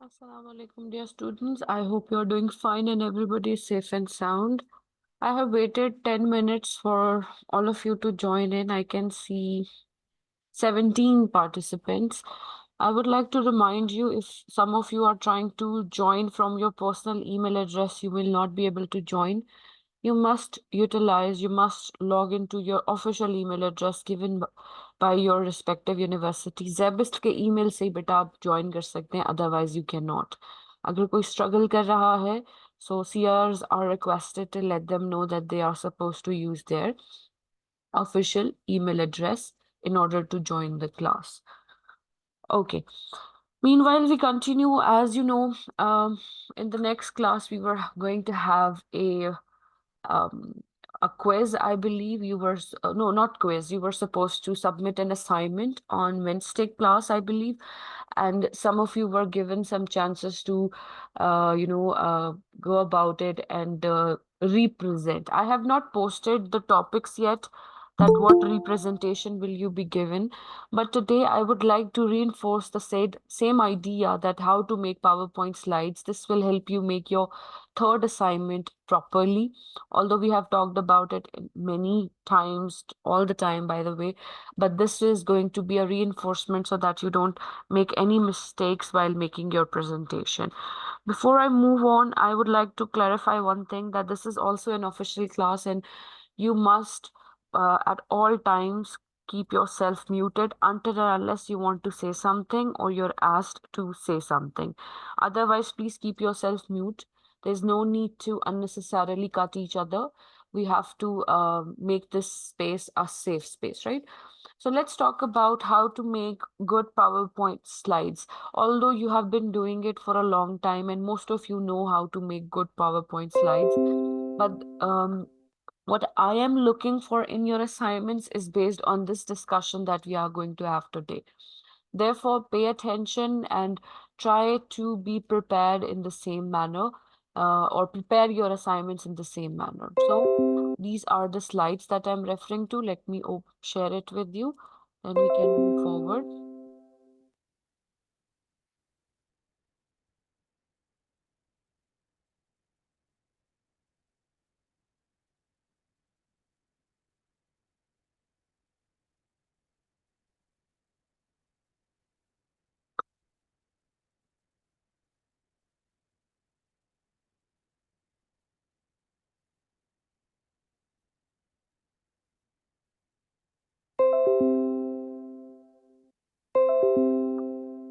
Assalamu alaikum, dear students. I hope you're doing fine and everybody is safe and sound. I have waited 10 minutes for all of you to join in. I can see 17 participants. I would like to remind you, if some of you are trying to join from your personal email address, you will not be able to join. You must log into your official email address given by your respective university. Zebist के email से ही बेटा आप join कर सकते हैं, otherwise you cannot. अगर कोई struggle कर रहा है, so CRs are requested to let them know that they are supposed to use their official email address in order to join the class. Okay. Meanwhile, we continue. As you know, in the next class, we were going to have um, a quiz. I believe you were, no, not quiz. You were supposed to submit an assignment on Wednesday class, I believe. And some of you were given some chances to, go about it and represent. I have not posted the topics yet, that what representation will you be given. But today I would like to reinforce the same idea that how to make PowerPoint slides. This will help you make your third assignment properly. Although we have talked about it many times, all the time, by the way, but this is going to be a reinforcement so that you don't make any mistakes while making your presentation. Before I move on, I would like to clarify one thing, that this is also an official class and you must at all times keep yourself muted until and unless you want to say something or you're asked to say something. Otherwise, please keep yourself mute. There's no need to unnecessarily cut each other. We have to make this space a safe space, right? So let's talk about how to make good PowerPoint slides. Although you have been doing it for a long time and most of you know how to make good PowerPoint slides, but what I am looking for in your assignments is based on this discussion that we are going to have today. Therefore, pay attention and try to be prepared in the same manner, or prepare your assignments in the same manner. So, these are the slides that I'm referring to. Let me share it with you, then we can move forward.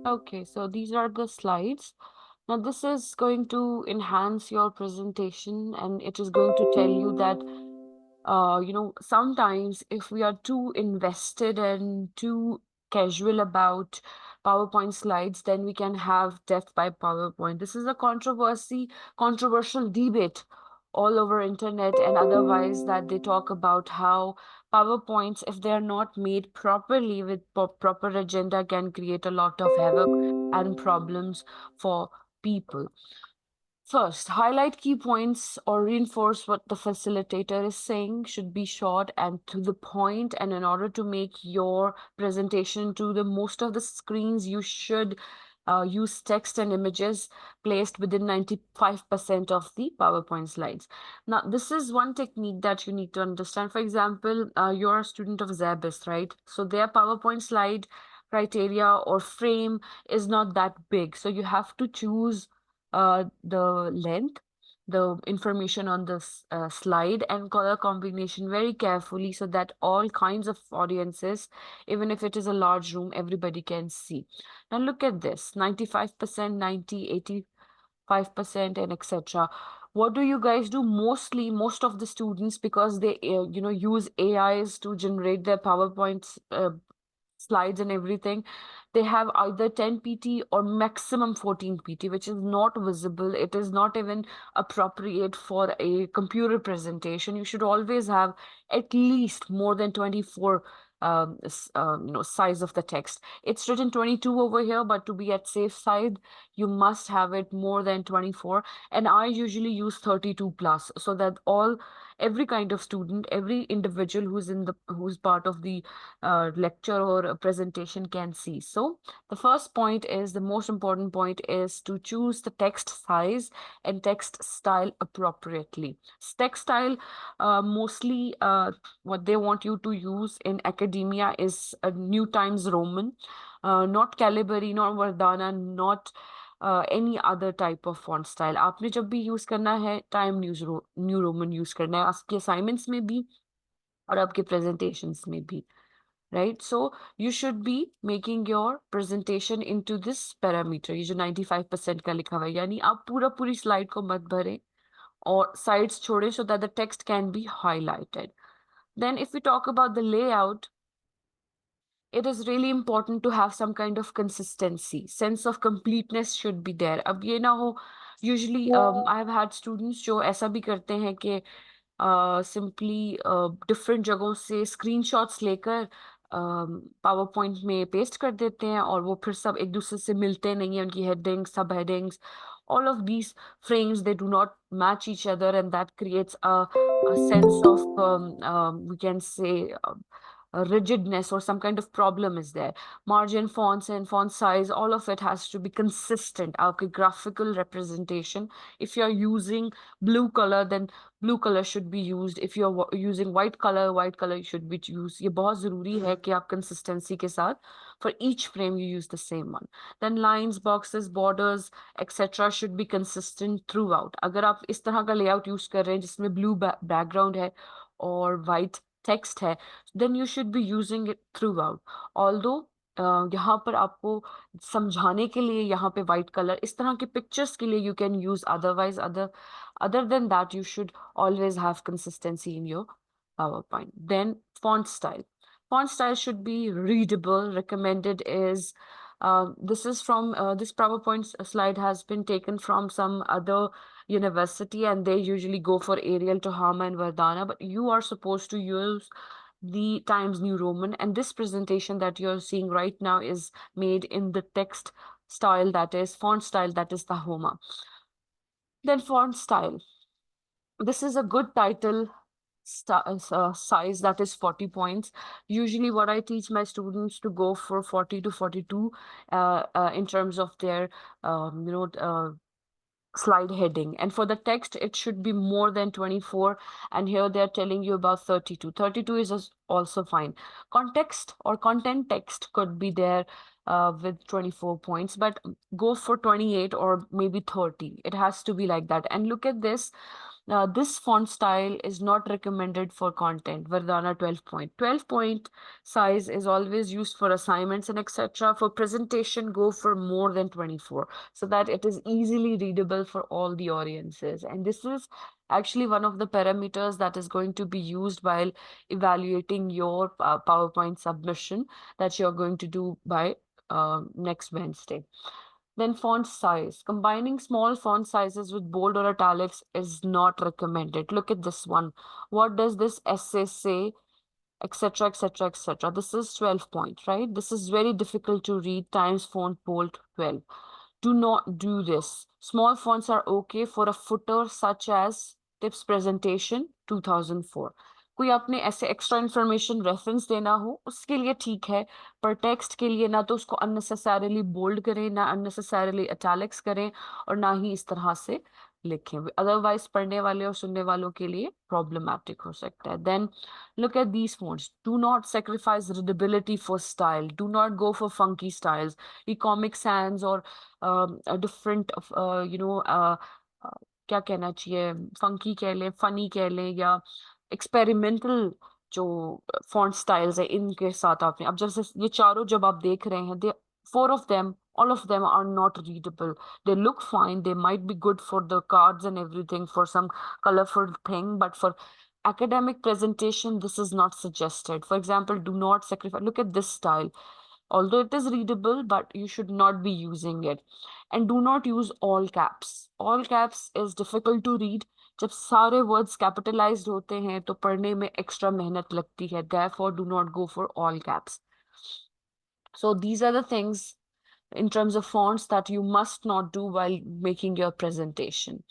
Okay, so these are the slides. Now, this is going to enhance your presentation and it is going to tell you that sometimes if we are too invested and too casual about PowerPoint slides, then we can have death by PowerPoint. This is a controversial debate all over internet and otherwise, that they talk about how PowerPoints, if they are not made properly with proper agenda, can create a lot of havoc and problems for people. First, highlight key points or reinforce what the facilitator is saying, should be short and to the point. And in order to make your presentation to the most of the screens, you should use text and images placed within 95% of the PowerPoint slides. Now, this is one technique that you need to understand. For example, you're a student of Zabis, right? So their PowerPoint slide criteria or frame is not that big. So you have to choose the length, the information on this slide, and color combination very carefully so that all kinds of audiences, even if it is a large room, everybody can see. Now look at this, 95%, 90, 85%, and etc. What do you guys do? Mostly, most of the students, because they use AIs to generate their PowerPoints slides and everything, they have either 10 pt or maximum 14 pt, which is not visible. It is not even appropriate for a computer presentation. You should always have at least more than 24 size of the text. It's written 22 over here, but to be at safe side, you must have it more than 24. And I usually use 32 plus so that all every kind of student, every individual who's part of the lecture or a presentation can see. So the first point is, the most important point is to choose the text size and text style appropriately. Text style, mostly what they want you to use in academia is a New Times Roman, not Calibri, not Vardana, not any other type of font style. आपने जब भी use करना है time new Roman use करना है, आपके assignments में भी और आपके प्रेजेंटेशंस में भी, right? So you should be making your presentation into this parameter, ये जो 95% का लिखा हुआ है, यानी आप पूरी स्लाइड को मत भरें और sides छोड़ें, so that the text can be highlighted. Then if we talk about the layout, it is really important to have some kind of consistency. Sense of completeness should be there. अब ये ना हो, usually I have had students जो ऐसा भी करते हैं कि सिंपली डिफरेंट जगहों से स्क्रीनशॉट्स लेकर पावर पॉइंट में पेस्ट कर देते हैं, और वो फिर सब एक दूसरे से मिलते नहीं है, उनकी हेडिंग्स, सब headings, all of these frames, they do not match each other, and that creates a sense of we can say a rigidness, or some kind of problem is there. Margin, fonts and font size, all of it has to be consistent. आपकी graphical representation, if you're using blue color, then blue color should be used. If you're using white color should be used. ये बहुत जरूरी है कि आप consistency के साथ for each frame you use the same one. Then lines, boxes, borders, etc. should be consistent throughout. अगर आप इस तरह का layout use कर रहे हैं जिसमें blue background है और white text है, then you should be using it throughout. Although यहाँ पर आपको समझाने के लिए यहाँ पे white color, इस तरह के pictures के लिए you can use, otherwise other than that you should always have consistency in your PowerPoint. Then font style. Font style should be readable. Recommended is this is from this PowerPoint slide has been taken from some other university, and they usually go for Arial, Tohama, and Vardana, but you are supposed to use the Times New Roman, and this presentation that you're seeing right now is made in the text style, that is font style, that is Tahoma. Then font style. This is a good title size, that is 40 points. Usually what I teach my students to go for 40 to 42 in terms of their slide heading, and for the text it should be more than 24, and here they're telling you about 32. 32 is also fine. Context or content text could be there with 24 points, but go for 28 or maybe 30. It has to be like that. And look at this. This font style is not recommended for content. Vardana 12 point. 12 point size is always used for assignments and etc. For presentation, go for more than 24, so that it is easily readable for all the audiences. And this is actually one of the parameters that is going to be used while evaluating your PowerPoint submission that you're going to do by next Wednesday. Then font size. Combining small font sizes with bold or italics is not recommended. Look at this one. What does this essay say? Etc, etc, etc. This is 12 point, right? This is very difficult to read. Times font bold 12. Do not do this. Small fonts are okay for a footer such as tips presentation 2004. कोई आपने ऐसे extra information reference देना हो उसके लिए ठीक है, पर टेक्स्ट के लिए ना तो उसको अननेसेसरली बोल्ड करें, ना अननेसेसरली इटैलिक्स करें, और ना ही इस तरह से लिखें, अदरवाइज पढ़ने वाले और सुनने वालों के लिए प्रॉब्लमैटिक हो सकता है. Then look at these fonts. Do not sacrifice readability for style. Do not go for funky styles. ये Comic Sans or a different क्या कहना चाहिए, फंकी कह लें, फनी कह लें, या एक्सपेरिमेंटल जो फॉन्ट स्टाइल्स है इनके साथ आपने अब जैसे ये चारों जब आप देख रहे हैं, दे four of them, all of them are not readable. They look fine, they might be good for the cards and everything, for some colorful thing, but for academic presentation this is not suggested. For example, do not sacrifice, look at this style, although it is readable, but you should not be using it. And do not use all caps. All caps is difficult to read. जब सारे words capitalized होते हैं तो पढ़ने में extra मेहनत लगती है. Therefore, do not go for all caps. So these are the things in terms of fonts that you must not do while making your presentation.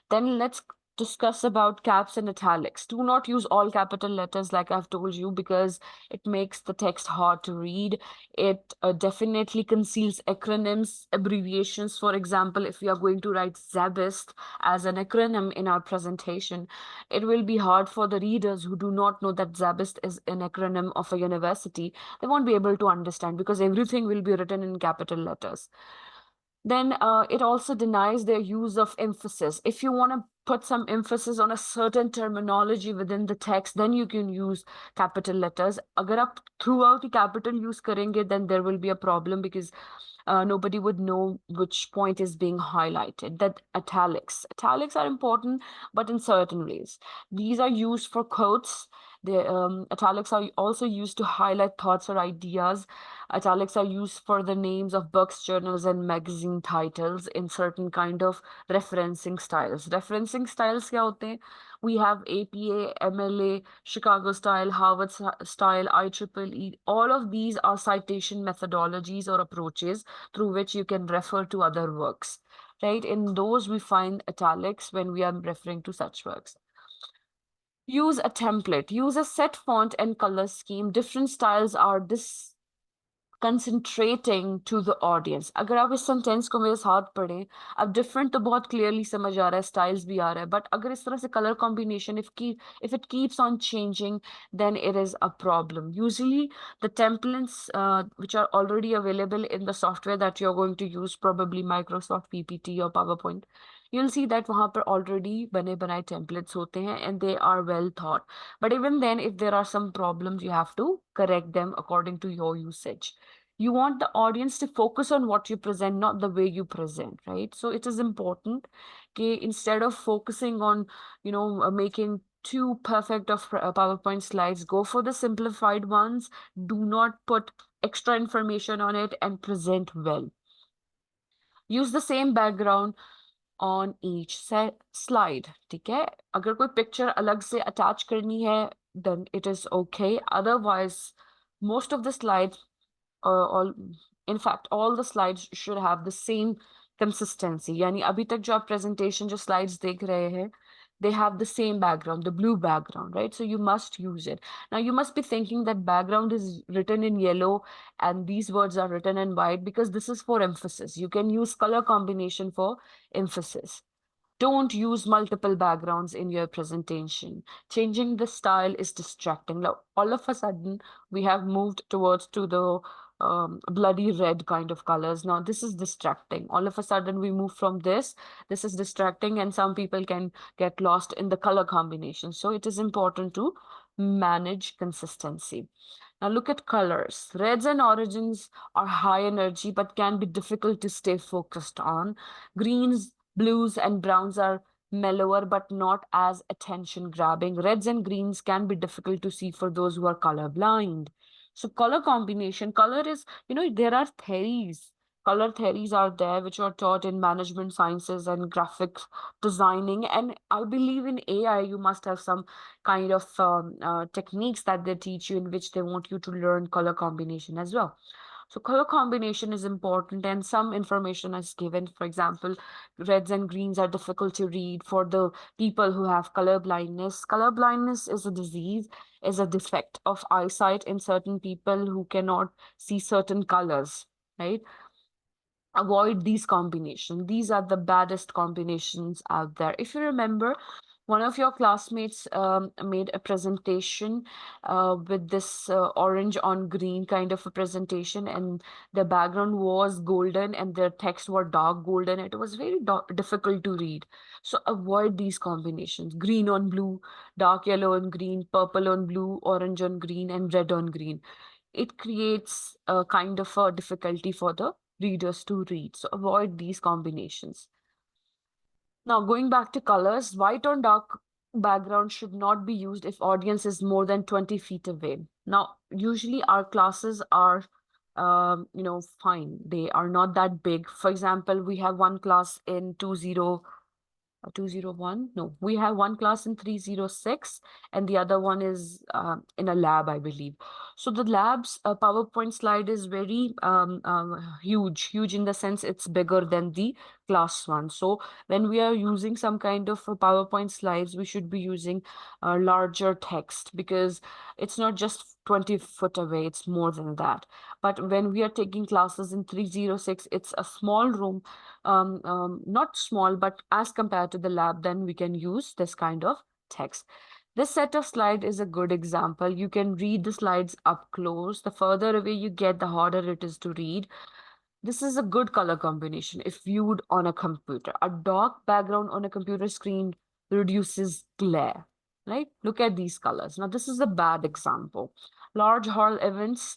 Then let's discuss about caps and italics. Do not use all capital letters like I've told you because it makes the text hard to read. It definitely conceals acronyms, abbreviations. For example, if we are going to write Zabist as an acronym in our presentation, it will be hard for the readers who do not know that Zabist is an acronym of a university. They won't be able to understand because everything will be written in capital letters. Then it also denies their use of emphasis. If you want to put some emphasis on a certain terminology within the text, then you can use capital letters. अगर आप throughout the capital use करेंगे, then there will be a problem because nobody would know which point is being highlighted. That italics are important, but in certain ways. These are used for quotes. The italics are also used to highlight thoughts or ideas. Italics are used for the names of books, journals, and magazine titles in certain kind of referencing styles. Referencing styles क्या होते हैं? We have APA, MLA, Chicago style, Harvard style, IEEE. All of these are citation methodologies or approaches through which you can refer to other works, right? In those, we find italics when we are referring to such works. Use a template, use a set font and color scheme. Different styles are concentrating to the audience. अगर आप इस sentence को मेरे साथ पढ़ें, अब different तो बहुत क्लियरली समझ आ रहा है, स्टाइल्स भी आ रहा है, बट अगर इस तरह से colour combination if it keeps on changing, then it is a problem. Usually the templates which are already available in the software that you're going to use, probably Microsoft PPT or PowerPoint, you'll see that वहाँ पर already बने बनाए templates होते हैं and they are well thought. But even then, if there are some problems, you have to correct them according to your usage. You want the audience to focus on what you present, not the way you present, right? So it is important that instead of focusing on, making too perfect of PowerPoint slides, go for the simplified ones. Do not put extra information on it and present well. Use the same background on each slide. ठीक है? अगर कोई picture अलग से attach करनी है, then it is okay. Otherwise, most of the slides, all in fact, all the slides should have the same consistency. यानी अभी तक जो आप presentation जो slides देख रहे हैं, they have the same background, the blue background, right? So you must use it. Now you must be thinking that background is written in yellow and these words are written in white because this is for emphasis. You can use color combination for emphasis. Don't use multiple backgrounds in your presentation. Changing the style is distracting. Now, all of a sudden, we have moved towards to the bloody red kind of colors. Now, this is distracting. All of a sudden, we move from this. This is distracting, and some people can get lost in the color combination. So it is important to manage consistency. Now look at colors. Reds and oranges are high energy but can be difficult to stay focused on. Greens, blues, and browns are mellower but not as attention grabbing. Reds and greens can be difficult to see for those who are colorblind. So color combination, color is, there are theories. Color theories are there which are taught in management sciences and graphic designing. And I believe in AI, you must have some kind of techniques that they teach you in which they want you to learn color combination as well. So color combination is important and some information is given. For example, reds and greens are difficult to read for the people who have color blindness. Color blindness is a disease, is a defect of eyesight in certain people who cannot see certain colors, right? Avoid these combinations. These are the baddest combinations out there. If you remember, one of your classmates made a presentation with this orange on green kind of a presentation, and the background was golden and their text were dark golden. It was very difficult to read. So avoid these combinations. Green on blue, dark yellow on green, purple on blue, orange on green, and red on green. It creates a kind of a difficulty for the readers to read. So avoid these combinations. Now going back to colors, white on dark background should not be used if audience is more than 20 feet away. Now, usually our classes are, fine. They are not that big. For example, we have one class in 201. No, we have one class in 306 and the other one is in a lab, I believe. So the lab's PowerPoint slide is very huge in the sense it's bigger than the class one. So when we are using some kind of PowerPoint slides, we should be using larger text because it's not just 20 foot away, it's more than that. But when we are taking classes in 306, it's a small room, not small, but as compared to the lab, then we can use this kind of text. This set of slide is a good example. You can read the slides up close. The further away you get, the harder it is to read. This is a good color combination if viewed on a computer. A dark background on a computer screen reduces glare, right? Look at these colors. Now, this is a bad example. Large hall events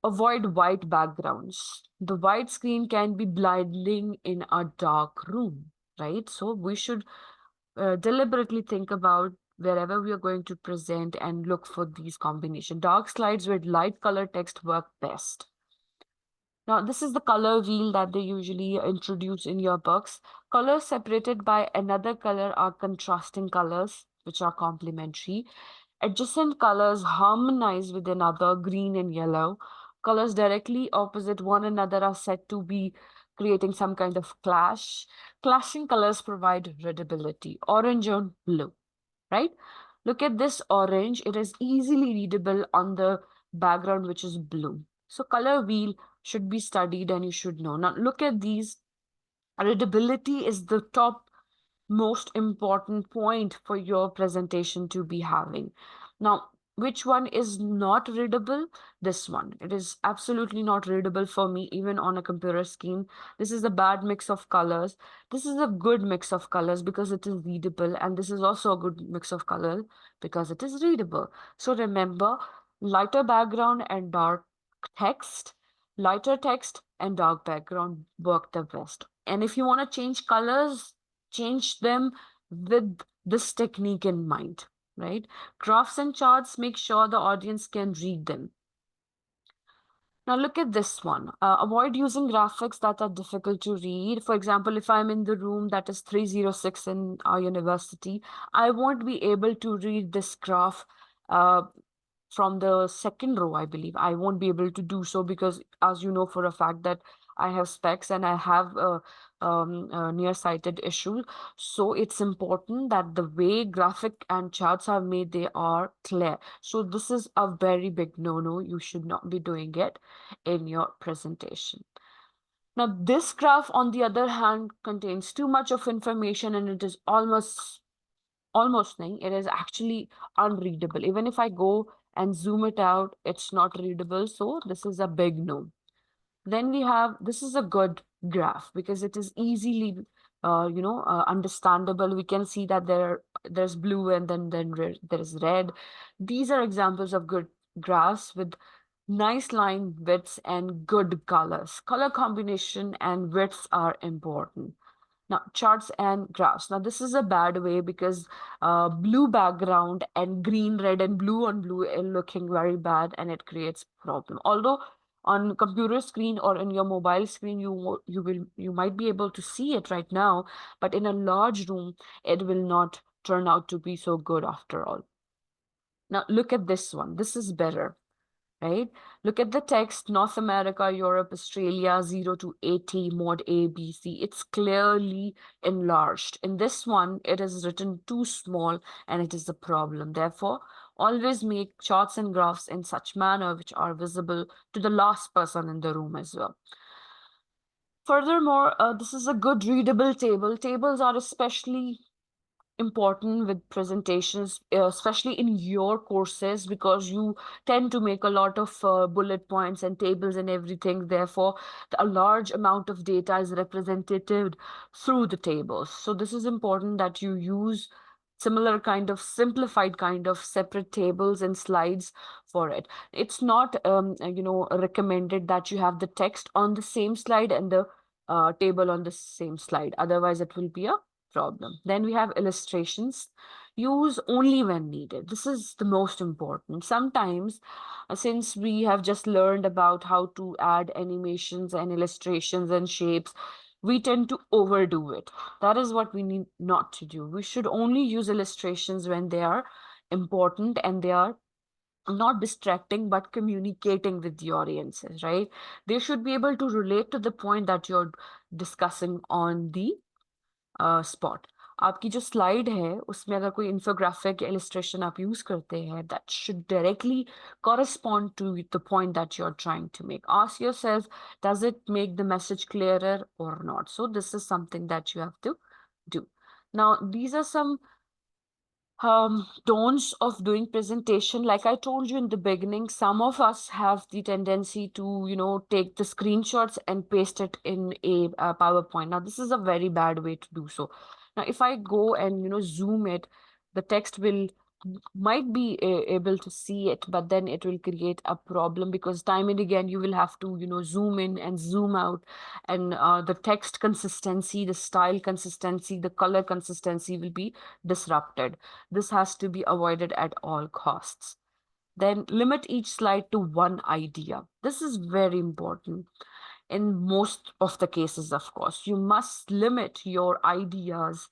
avoid white backgrounds. The white screen can be blinding in a dark room, right? So we should deliberately think about wherever we are going to present and look for these combination. Dark slides with light color text work best. Now, this is the color wheel that they usually introduce in your books. Colors separated by another color are contrasting colors, which are complementary. Adjacent colors harmonize with another, green and yellow. Colors directly opposite one another are said to be creating some kind of clash. Clashing colors provide readability. Orange and blue, right? Look at this orange. It is easily readable on the background, which is blue. So color wheel should be studied and you should know. Now look at these. Readability is the top most important point for your presentation to be having. Now, which one is not readable? This one. It is absolutely not readable for me, even on a computer screen. This is a bad mix of colors. This is a good mix of colors because it is readable, and this is also a good mix of color because it is readable. So remember, lighter background and dark text, lighter text and dark background work the best. And if you want to change colors, change them with this technique in mind, right? Graphs and charts, make sure the audience can read them. Now look at this one. Avoid using graphics that are difficult to read. For example, if I'm in the room that is 306 in our university, I won't be able to read this graph uh, from the second row, I believe. I won't be able to do so because, as you know, for a fact that I have specs and I have a nearsighted issue. So it's important that the way graphic and charts are made, they are clear. So this is a very big no-no. You should not be doing it in your presentation. Now, this graph, on the other hand, contains too much of information and it is almost thing. It is actually unreadable. Even if I go and zoom it out, it's not readable. So this is a big no. Then we have, this is a good graph because it is easily, understandable. We can see that there's blue and then there is red. These are examples of good graphs with nice line widths and good colors. Color combination and widths are important. Now, charts and graphs. Now, this is a bad way because blue background and green, red, and blue on blue are looking very bad and it creates problem. Although on computer screen or in your mobile screen, you might be able to see it right now, but in a large room, it will not turn out to be so good after all. Now, look at this one. This is better, right? Look at the text, North America, Europe, Australia, 0 to 80, mod A, B, C. It's clearly enlarged. In this one, it is written too small and it is a problem. Therefore, always make charts and graphs in such manner which are visible to the last person in the room as well. Furthermore, this is a good readable table. Tables are especially important with presentations, especially in your courses, because you tend to make a lot of bullet points and tables and everything. Therefore, a large amount of data is represented through the tables. So this is important that you use similar kind of simplified kind of separate tables and slides for it. It's not, recommended that you have the text on the same slide and the table on the same slide. Otherwise, it will be a problem. Then we have illustrations. Use only when needed. This is the most important. Sometimes, since we have just learned about how to add animations and illustrations and shapes, we tend to overdo it. That is what we need not to do. We should only use illustrations when they are important and they are not distracting, but communicating with the audiences, right? They should be able to relate to the point that you're discussing on the spot. आपकी जो slide है उसमें अगर कोई infographic illustration आप use करते हैं, that should directly correspond to the point that you're trying to make. Ask yourself, does it make the message clearer or not? So this is something that you have to do. Now, these are some don'ts of doing presentation. Like I told you in the beginning, some of us have the tendency to, take the screenshots and paste it in a PowerPoint. Now, this is a very bad way to do so. Now, if I go and, zoom it, the text will might be able to see it, but then it will create a problem because time and again you will have to, zoom in and zoom out, and the text consistency, the style consistency, the color consistency will be disrupted. This has to be avoided at all costs. Then limit each slide to one idea. This is very important. In most of the cases, of course, you must limit your ideas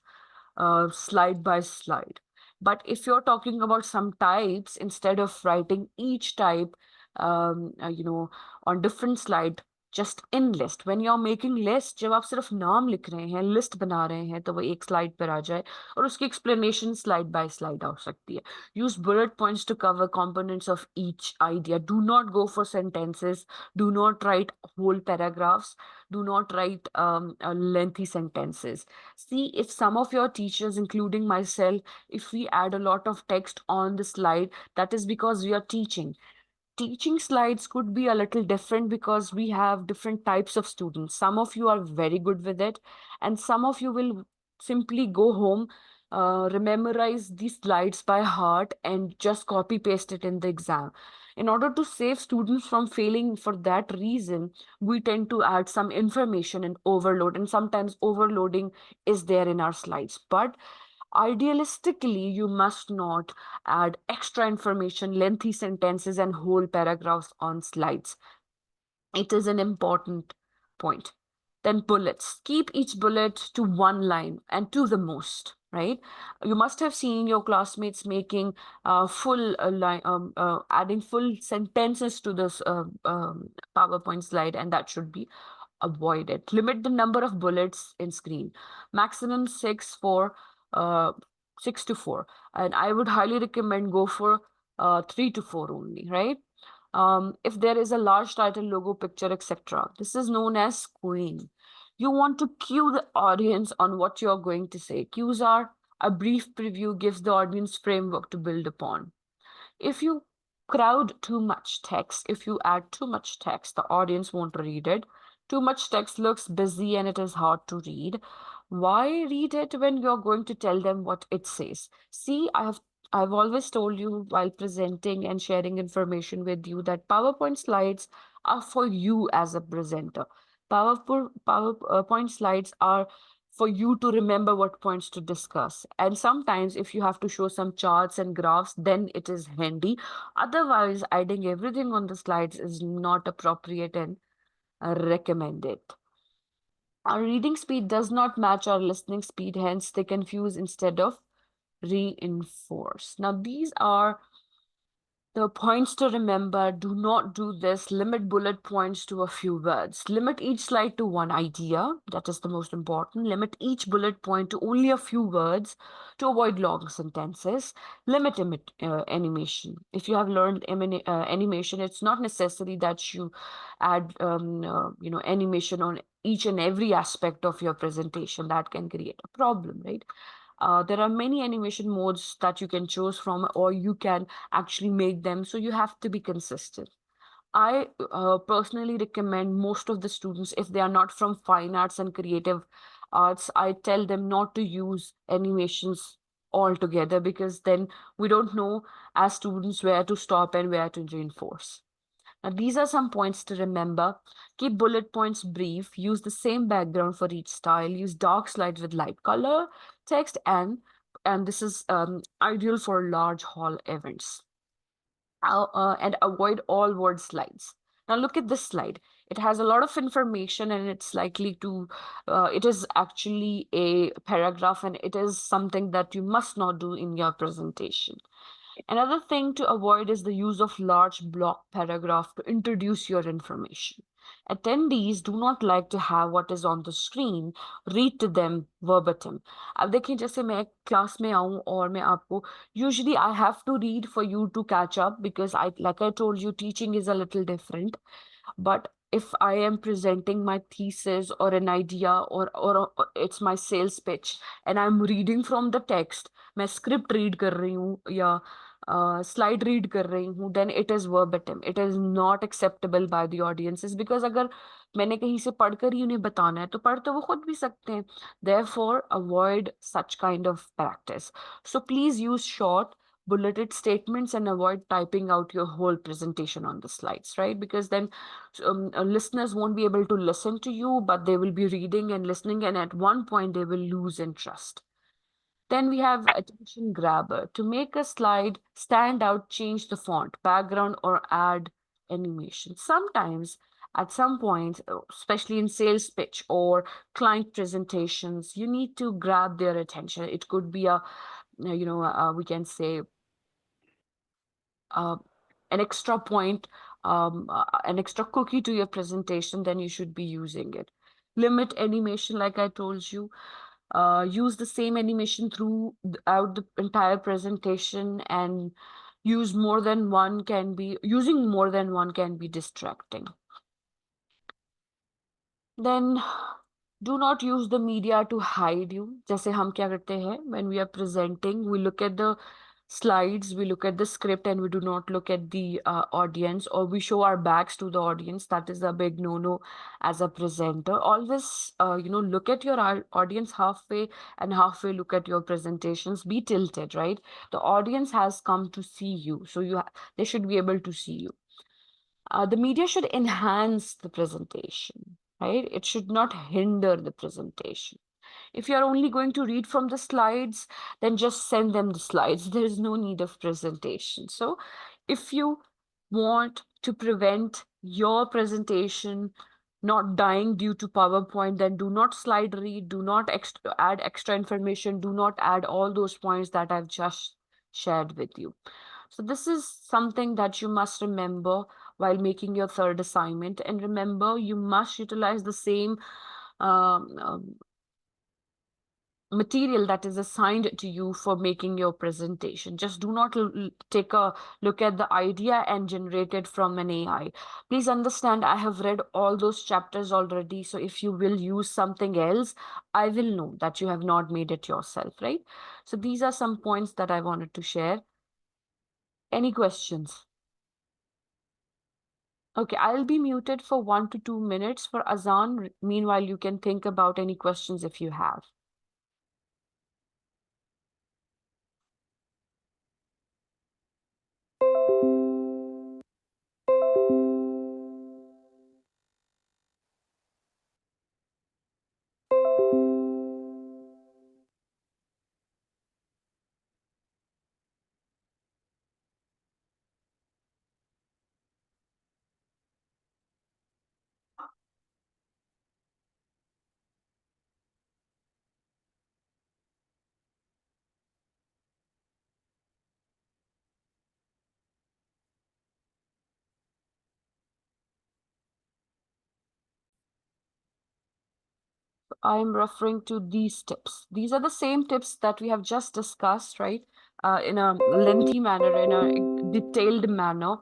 slide by slide. But if you're talking about some types, instead of writing each type, on different slide, just in list. When you're making list, जब आप सिर्फ नाम लिख रहे हैं, list बना रहे हैं, तो वो एक स्लाइड पर आ जाए और उसकी explanation slide by slide हो सकती है. Use bullet points to cover components of each idea. Do not go for sentences. Do not write whole paragraphs. Do not write lengthy sentences. See, if some of your teachers, including myself, if we add a lot of text on the slide, that is because we are teaching. Teaching slides could be a little different because we have different types of students. Some of you are very good with it, and some of you will simply go home, memorize these slides by heart, and just copy paste it in the exam. In order to save students from failing for that reason, we tend to add some information and overload, and sometimes overloading is there in our slides. But idealistically, you must not add extra information, lengthy sentences, and whole paragraphs on slides. It is an important point. Then bullets. Keep each bullet to one line and to the most, right? You must have seen your classmates making full line, adding full sentences to this PowerPoint slide, and that should be avoided. Limit the number of bullets in screen. Maximum uh, 6 to 4. And I would highly recommend go for 3 to 4 only, right? If there is a large title, logo, picture, etc. This is known as screen. You want to cue the audience on what you're going to say. Cues are a brief preview, gives the audience framework to build upon. If you crowd too much text, if you add too much text, the audience won't read it. Too much text looks busy and it is hard to read. Why read it when you're going to tell them what it says? See, I've always told you while presenting and sharing information with you that PowerPoint slides are for you as a presenter. PowerPoint slides are for you to remember what points to discuss. And sometimes, if you have to show some charts and graphs, then it is handy. Otherwise, adding everything on the slides is not appropriate and recommended. Our reading speed does not match our listening speed, hence, they confuse instead of reinforce. Now, these are the points to remember. Do not do this. Limit bullet points to a few words. Limit each slide to one idea. That is the most important. Limit each bullet point to only a few words to avoid long sentences. Limit animation. If you have learned animation, it's not necessary that you add animation on each and every aspect of your presentation. That can create a problem, right? There are many animation modes that you can choose from, or you can actually make them. So you have to be consistent. I personally recommend most of the students, if they are not from fine arts and creative arts, I tell them not to use animations altogether because then we don't know as students where to stop and where to reinforce. Now, these are some points to remember. Keep bullet points brief. Use the same background for each style. Use dark slides with light color, text, and this is ideal for large hall events. And avoid all word slides. Now, look at this slide. It has a lot of information and it's likely to, it is actually a paragraph and it is something that you must not do in your presentation. Another thing to avoid is the use of large block paragraph to introduce your information. Attendees do not like to have what is on the screen read to them verbatim. अब देखिए जैसे मैं class में आऊं और मैं आपको usually I have to read for you to catch up because I like I told you teaching is a little different. But if I am presenting my thesis or an idea or it's my sales pitch and I'm reading from the text, मैं script read कर रही हूँ या slide read कर रही हूँ, then it is verbatim. It is not acceptable by the audiences because अगर मैंने कहीं से पढ़कर ही उन्हें बताना है तो पढ़ तो वो खुद भी सकते हैं. Therefore, avoid such kind of practice. So please use short bulleted statements and avoid typing out your whole presentation on the slides, right? Because then listeners won't be able to listen to you, but they will be reading and listening, and at one point they will lose interest. Then we have attention grabber. To make a slide stand out, change the font, background, or add animation. Sometimes, at some point, especially in sales pitch or client presentations, you need to grab their attention. It could be a, we can say uh, an extra point, an extra cookie to your presentation, then you should be using it. Limit animation, like I told you. Use the same animation throughout the entire presentation, and using more than one can be distracting. Then do not use the media to hide you. जैसे हम क्या करते हैं when we are presenting, we look at the slides, we look at the script, and we do not look at the audience, or we show our backs to the audience. That is a big no-no as a presenter. Always, look at your audience halfway and halfway look at your presentations. Be tilted, right? The audience has come to see you, so they should be able to see you. The media should enhance the presentation, right? It should not hinder the presentation. If you're only going to read from the slides, then just send them the slides. There is no need of presentation. So if you want to prevent your presentation not dying due to PowerPoint, then do not slide read, do not add extra information, do not add all those points that I've just shared with you. So this is something that you must remember while making your third assignment. And remember, you must utilize the same um, um, material that is assigned to you for making your presentation. Just do not take a look at the idea and generate it from an AI. Please understand, I have read all those chapters already. So if you will use something else, I will know that you have not made it yourself, right? So these are some points that I wanted to share. Any questions? Okay, I'll be muted for 1 to 2 minutes for Azan. Meanwhile, you can think about any questions if you have. I'm referring to these tips. These are the same tips that we have just discussed, right? In a lengthy manner, in a detailed manner.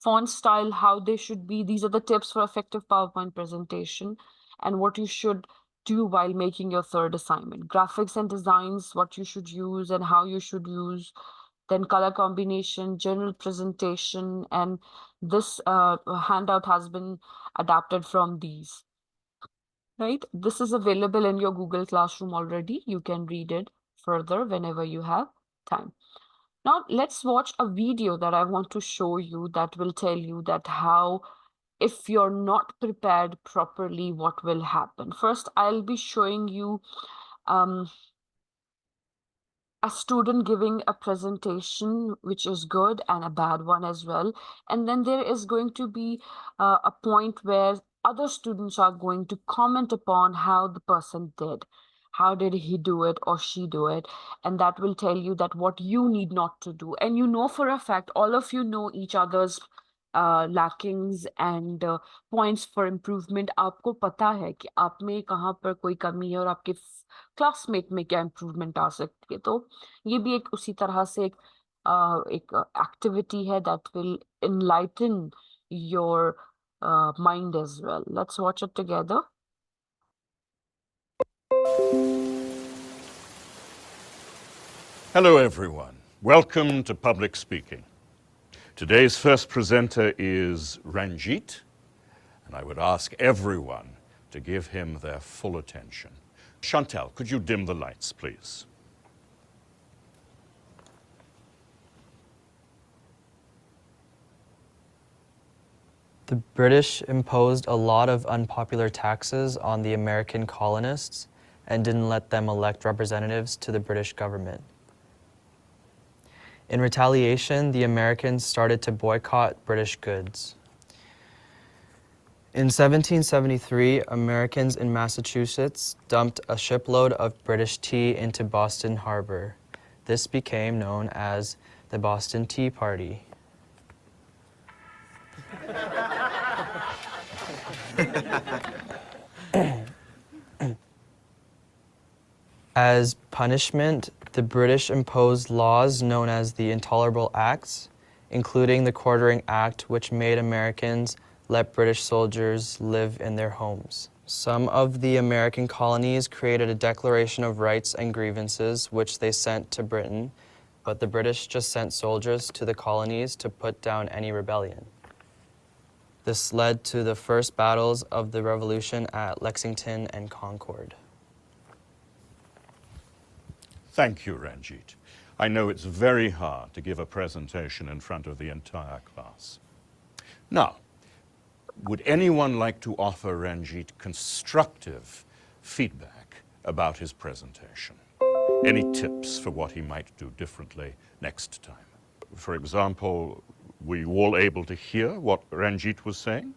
Font style, how they should be. These are the tips for effective PowerPoint presentation and what you should do while making your third assignment. Graphics and designs, what you should use and how you should use. Then color combination, general presentation, and this handout has been adapted from these. Right? This is available in your Google Classroom already. You can read it further whenever you have time. Now let's watch a video that I want to show you that will tell you that how, if you're not prepared properly, what will happen. First, I'll be showing you a student giving a presentation, which is good, and a bad one as well. And then there is going to be a point where other students are going to comment upon how the person did. how did he do it or she do it, and that will tell you that what you need not to do. And you know for a fact, all of you know each other's lackings and points for improvement. आपको पता है कि आप में कहाँ पर कोई कमी है और आपके क्लासमेट में क्या इम्प्रूवमेंट आ सकती है। तो ये भी एक उसी तरह से एक activity है that will enlighten your mind as well. Let's watch it together. Hello everyone, welcome to Public Speaking. Today's first presenter is Ranjit, and I would ask everyone to give him their full attention. Chantal, could you dim the lights, please? The British imposed a lot of unpopular taxes on the American colonists and didn't let them elect representatives to the British government. In retaliation, the Americans started to boycott British goods. In 1773, Americans in Massachusetts dumped a shipload of British tea into Boston Harbor. This became known as the Boston Tea Party. As punishment, the British imposed laws known as the Intolerable Acts, including the Quartering Act, which made Americans let British soldiers live in their homes. Some of the American colonies created a Declaration of Rights and Grievances, which they sent to Britain, but the British just sent soldiers to the colonies to put down any rebellion. This led to the first battles of the Revolution at Lexington and Concord. Thank you, Ranjit. I know it's very hard to give a presentation in front of the entire class. Now, would anyone like to offer Ranjit constructive feedback about his presentation? Any tips for what he might do differently next time? For example, were you all able to hear what Ranjit was saying?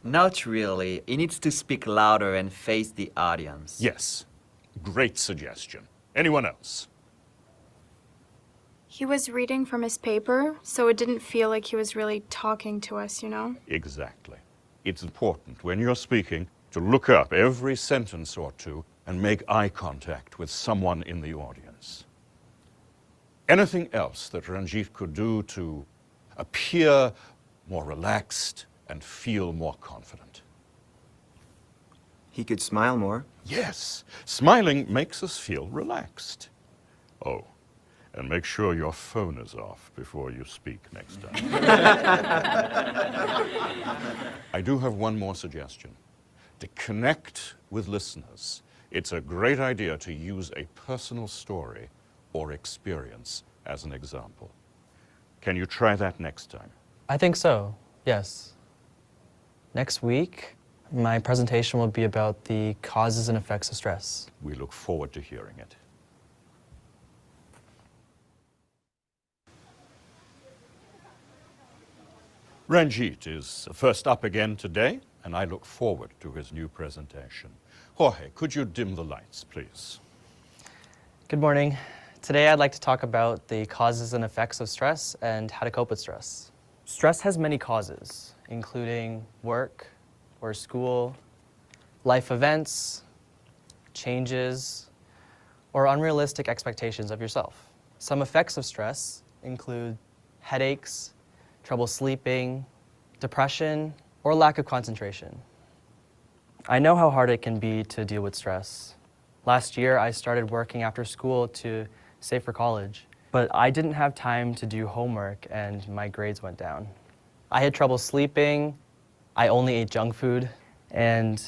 Not really. He needs to speak louder and face the audience. Yes. Great suggestion. Anyone else? He was reading from his paper, so it didn't feel like he was really talking to us, you know? Exactly. It's important when you're speaking to look up every sentence or two and make eye contact with someone in the audience. Anything else that Ranjit could do to appear more relaxed and feel more confident? He could smile more. Yes, smiling makes us feel relaxed. Oh, and make sure your phone is off before you speak next time. I do have one more suggestion. To connect with listeners, it's a great idea to use a personal story or experience as an example. Can you try that next time? I think so, yes. Next week, my presentation will be about the causes and effects of stress. We look forward to hearing it. Ranjit is first up again today, and I look forward to his new presentation. Jorge, could you dim the lights, please? Good morning. Today I'd like to talk about the causes and effects of stress and how to cope with stress. Stress has many causes, including work or school, life events, changes, or unrealistic expectations of yourself. Some effects of stress include headaches, trouble sleeping, depression, or lack of concentration. I know how hard it can be to deal with stress. Last year, I started working after school to save for college, but I didn't have time to do homework and my grades went down. I had trouble sleeping, I only ate junk food, and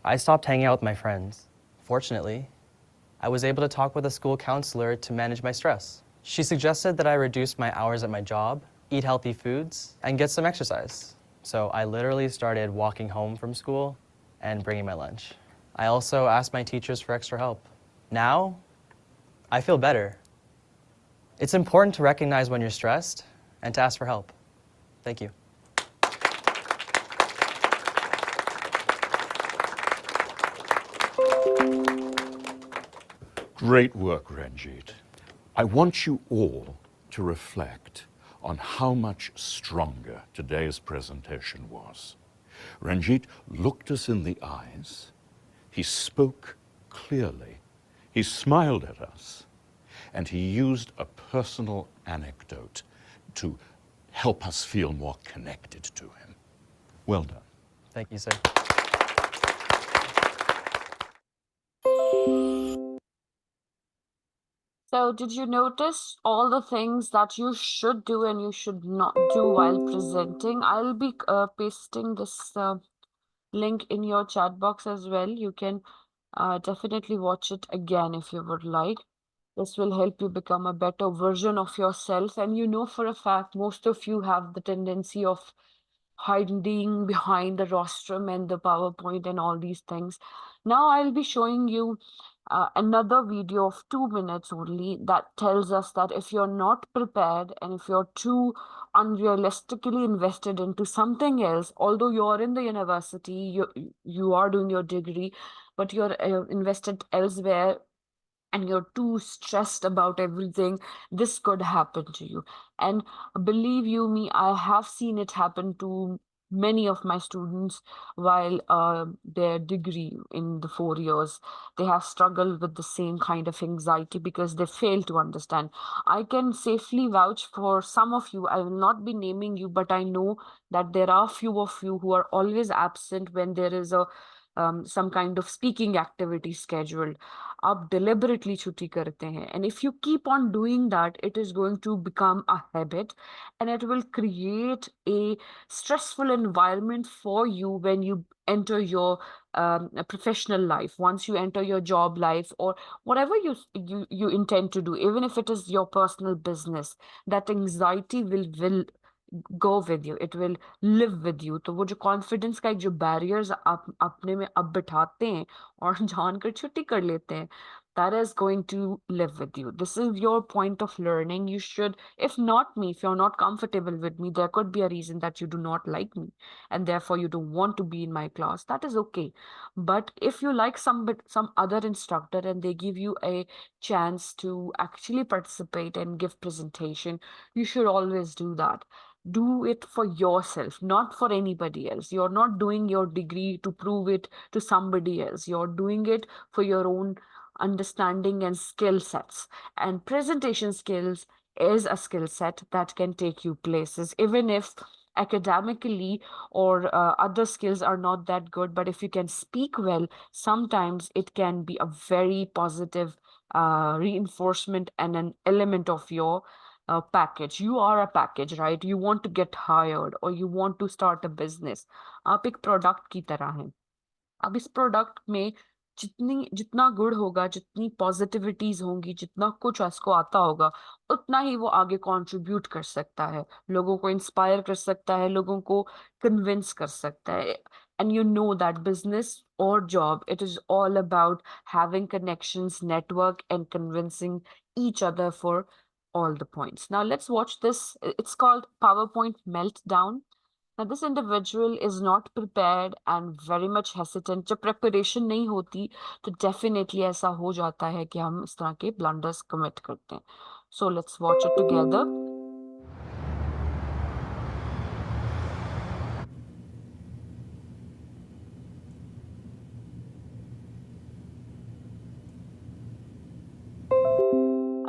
I stopped hanging out with my friends. Fortunately, I was able to talk with a school counselor to manage my stress. She suggested that I reduce my hours at my job, eat healthy foods, and get some exercise. So I literally started walking home from school and bringing my lunch. I also asked my teachers for extra help. Now, I feel better. It's important to recognize when you're stressed and to ask for help. Thank you. Great work, Ranjit. I want you all to reflect on how much stronger today's presentation was. Ranjit looked us in the eyes, he spoke clearly, he smiled at us, and he used a personal anecdote to help us feel more connected to him. Well done. Thank you, sir. So, did you notice all the things that you should do and you should not do while presenting? I'll be pasting this link in your chat box as well. You can definitely watch it again if you would like. This will help you become a better version of yourself. And you know for a fact, most of you have the tendency of hiding behind the rostrum and the PowerPoint and all these things. Now I'll be showing you another video of 2 minutes only that tells us that if you're not prepared and if you're too unrealistically invested into something else, although you're in the university, you are doing your degree, but you're invested elsewhere and you're too stressed about everything, this could happen to you. And believe you me, I have seen it happen to many of my students while their degree in the 4 years. They have struggled with the same kind of anxiety because they fail to understand. I can safely vouch for some of you. I will not be naming you, but I know that there are few of you who are always absent when there is a some kind of speaking activity scheduled. आप deliberately छुट्टी करते हैं, and if you keep on doing that, it is going to become a habit and it will create a stressful environment for you when you enter your professional life, once you enter your job life, or whatever you intend to do, even if it is your personal business. That anxiety will go with you, it will live with you. तो वो जो confidence का एक जो barriers आप अपने में अब बिठाते हैं और जानकर छुट्टी कर लेते हैं, that is going to live with you. This is your point of learning. You should, if not me, if you're not comfortable with me, there could be a reason that you do not like me and therefore you don't want to be in my class. That is okay. But if you like some other instructor and they give you a chance to actually participate and give presentation, you should always do that. Do it for yourself, not for anybody else. You're not doing your degree to prove it to somebody else. You're doing it for your own understanding and skill sets. And presentation skills is a skill set that can take you places, even if academically or other skills are not that good. But if you can speak well, sometimes it can be a very positive reinforcement and an element of your package. You are a package, right? You want to get hired or you want to start a business. आप एक product की तरह हैं. अब इस product में जितना गुड़ होगा, जितनी पॉजिटिविटीज होंगी, जितना कुछ उसको आता होगा, उतना ही वो आगे कंट्रीब्यूट कर सकता है, लोगों को इंस्पायर कर सकता है, लोगों को कन्विंस कर सकता है. And you know that business or job, it is all about having connections, network, and convincing each other for all the points. Now let's watch this. It's called PowerPoint Meltdown. Now, this individual is not prepared and very much hesitant. जब preparation नहीं होती, तो definitely ऐसा हो जाता है कि हम इस तरह के blunders commit करते हैं. So let's watch it together.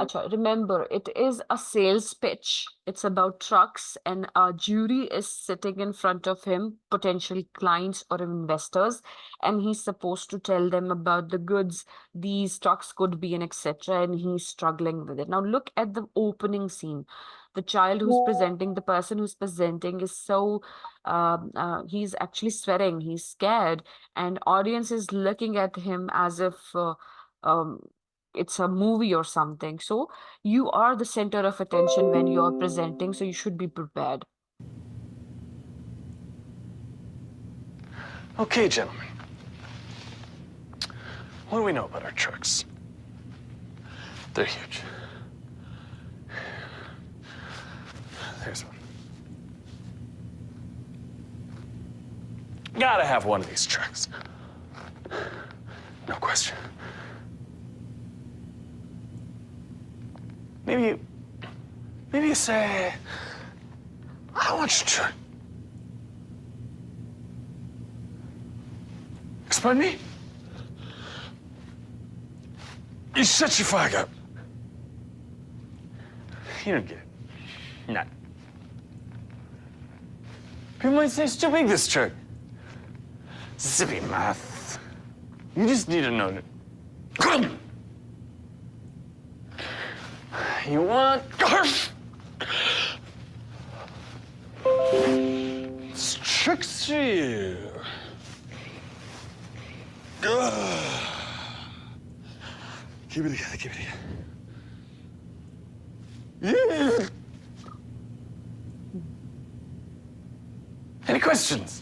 Acha, remember, it is a sales pitch. It's about trucks, and a jury is sitting in front of him, potential clients or investors, and he's supposed to tell them about the goods these trucks could be and etc. And he's struggling with it. Now, look at the opening scene. The child who's presenting, the person who's presenting is so, he's actually sweating, he's scared, and audience is looking at him as if um, it's a movie or something. So you are the center of attention when you are presenting, so you should be prepared. Okay, gentlemen. What do we know about our trucks? They're huge. There's one. Gotta have one of these trucks. No question. Maybe you say, I want you to. Explain me? You shut your fuck up. You don't get it. None. People might say it's too big, this trick. Zippy math. You just need to know it. You want? It's tricks to you. Keep it together, keep it together. Yeah. Any questions?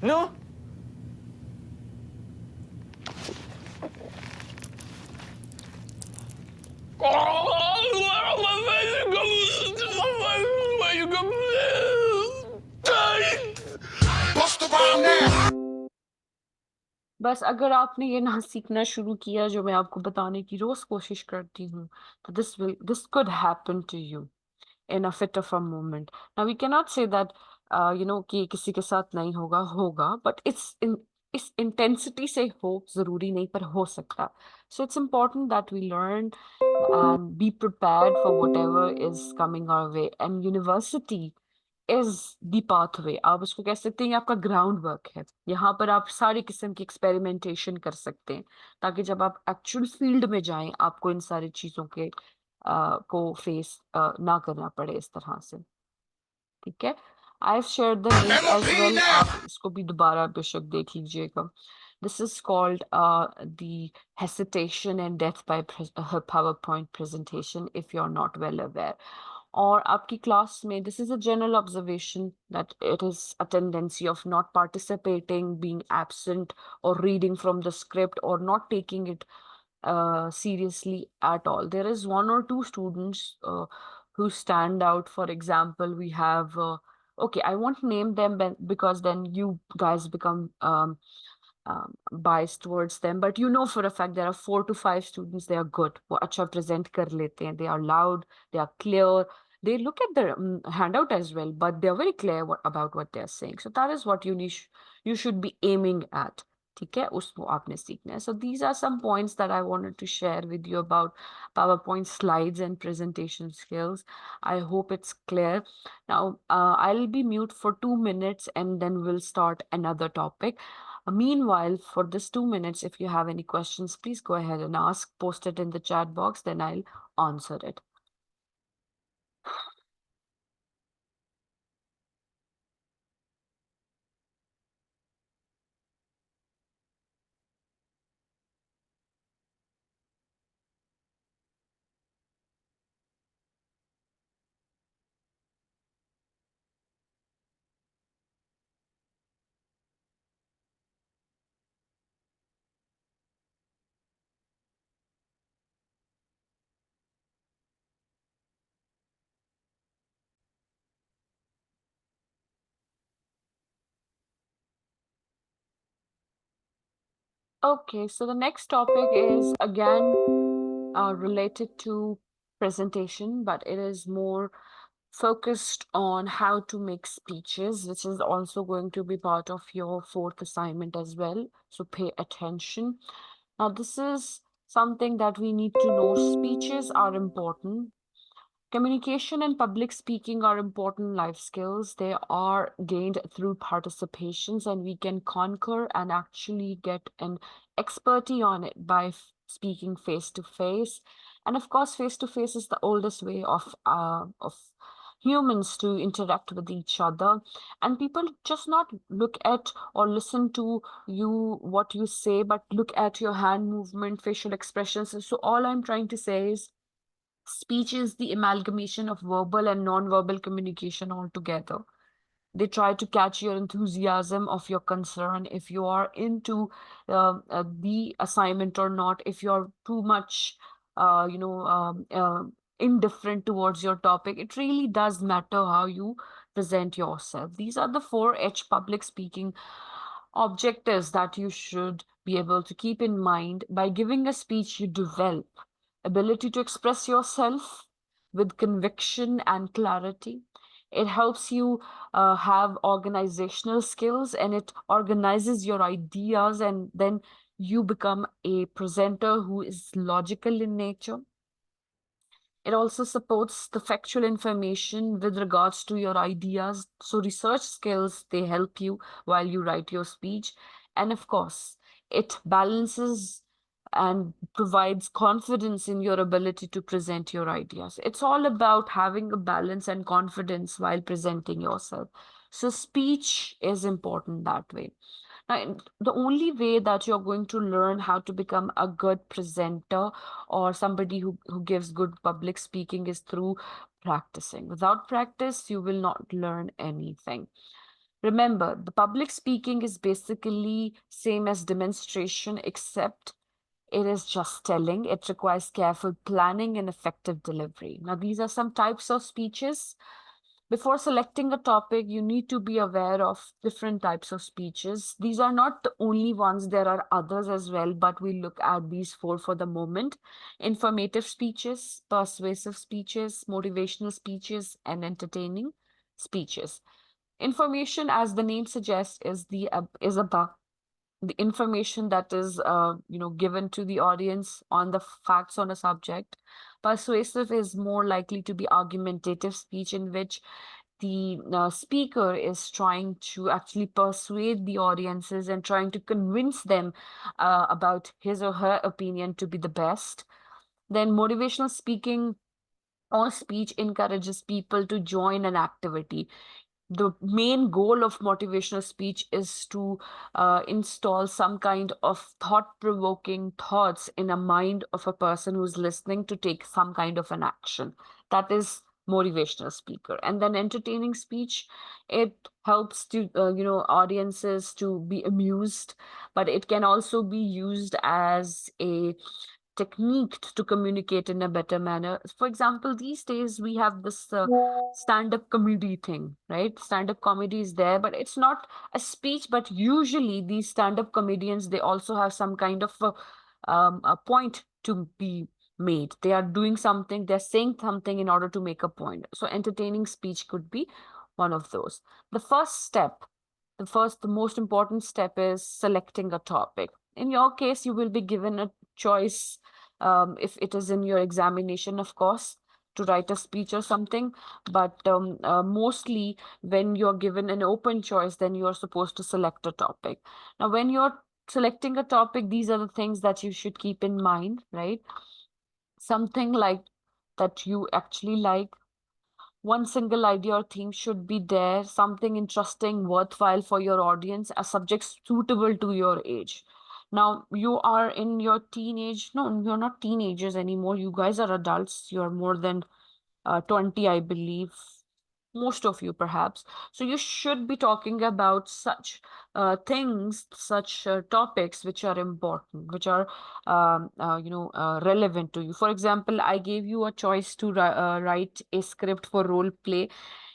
No? बस अगर आपने ये ना सीखना शुरू किया जो मैं आपको बताने की रोज कोशिश करती हूँ, तो this could happen to you in a fit of a moment. Now we cannot say that कि किसी के साथ नहीं होगा, but इस intensity से हो जरूरी नहीं, पर हो सकता. So it's important that we learn and be prepared for whatever is coming our way. And university is the pathway. आप उसको कह सकते हैं, ये आपका ग्राउंड वर्क है. यहाँ पर आप सारी किस्म की एक्सपेरिमेंटेशन कर सकते हैं, ताकि जब आप एक्चुअल फील्ड में जाएं आपको इन सारी चीजों को फेस ना करना पड़े इस तरह से. ठीक है. I have shared the link as well. आप इसको भी दोबारा बेशक देख लीजिएगा. This is called the hesitation and death by her PowerPoint presentation, if you're not well aware. और आपकी क्लास में this is a general observation that it is a tendency of not participating, being absent, or reading from the script, or not taking it seriously at all. There is one or two students who stand out. For example, we have okay, I won't name them because then you guys become biased towards them, but you know for a fact there are 4 to 5 students. They are good, वो अच्छा present कर लेते हैं, they are loud, they are clear, they look at the handout as well, but they are very clear about what they are saying. So that is what you should be aiming at. ठीक है, उसको आपने सीखना है. So these are some points that I wanted to share with you about PowerPoint slides and presentation skills. I hope it's clear. Now, I'll be mute for 2 minutes and then we'll start another topic. Meanwhile, for this 2 minutes, if you have any questions, please go ahead and ask, post it in the chat box, then I'll answer it. Okay, so the next topic is again related to presentation, but it is more focused on how to make speeches, which is also going to be part of your fourth assignment as well. So pay attention. Now, this is something that we need to know. Speeches are important. Communication and public speaking are important life skills. They are gained through participations, and we can conquer and actually get an expertise on it by speaking face to face. And of course, face to face is the oldest way of humans to interact with each other. And people just not look at or listen to you what you say, but look at your hand movement, facial expressions. So all I'm trying to say is speech is the amalgamation of verbal and non-verbal communication altogether. They try to catch your enthusiasm of your concern, if you are into the assignment or not, if you're too much, indifferent towards your topic. It really does matter how you present yourself. These are the 4H public speaking objectives that you should be able to keep in mind. By giving a speech, you develop ability to express yourself, with conviction and clarity. It helps you have organizational skills, and it organizes your ideas, and then you become a presenter who is logical in nature. It also supports the factual information with regards to your ideas. So research skills, they help you while you write your speech. And of course, it balances and provides confidence in your ability to present your ideas. It's all about having a balance and confidence while presenting yourself. So speech is important that way. Now, the only way that you're going to learn how to become a good presenter or somebody who gives good public speaking is through practicing. Without practice, you will not learn anything. Remember, the public speaking is basically same as demonstration, except it is just telling. It requires careful planning and effective delivery. Now, these are some types of speeches. Before selecting a topic, you need to be aware of different types of speeches. These are not the only ones, there are others as well, but we look at these four for the moment. Informative speeches, persuasive speeches, motivational speeches, and entertaining speeches. Information, as the name suggests, is about the information that is given to the audience on the facts on a subject. Persuasive is more likely to be argumentative speech, in which the speaker is trying to actually persuade the audiences and trying to convince them about his or her opinion to be the best. Then motivational speaking or speech encourages people to join an activity. The main goal of motivational speech is to install some kind of thought-provoking thoughts in a mind of a person who's listening to take some kind of an action. That is motivational speaker. And then entertaining speech, it helps to audiences to be amused, but it can also be used as a technique to communicate in a better manner. For example, these days we have this stand-up comedy thing, right? Stand-up comedy is there, but it's not a speech. But usually these stand-up comedians, they also have some kind of a point to be made. They are doing something, they're saying something in order to make a point. So entertaining speech could be one of those. The first step, the most important step is selecting a topic. In your case, you will be given a choice, if it is in your examination, of course, to write a speech or something. But mostly, when you're given an open choice, then you're supposed to select a topic. Now, when you're selecting a topic, these are the things that you should keep in mind, right? Something like that you actually like. One single idea or theme should be there, something interesting, worthwhile for your audience, a subject suitable to your age. Now, you are in your teenage, no, you're not teenagers anymore. You guys are adults. You're more than 20, I believe, most of you perhaps. So you should be talking about such things, such topics which are important, which are relevant to you. For example, I gave you a choice to write a script for role play,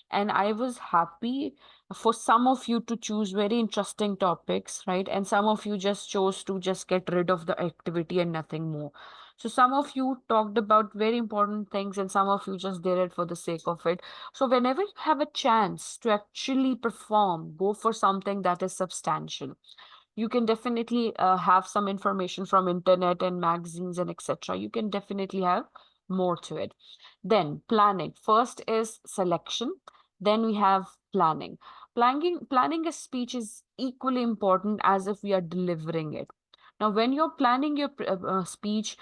and I was happy for some of you to choose very interesting topics, right? And some of you just chose to just get rid of the activity and nothing more. So some of you talked about very important things, and some of you just did it for the sake of it. So whenever you have a chance to actually perform, go for something that is substantial. You can definitely have some information from internet and magazines and etc. You can definitely have more to it. Then planning. First is selection. Then we have planning. Planning a speech is equally important as if we are delivering it. Now, when you're planning your speech,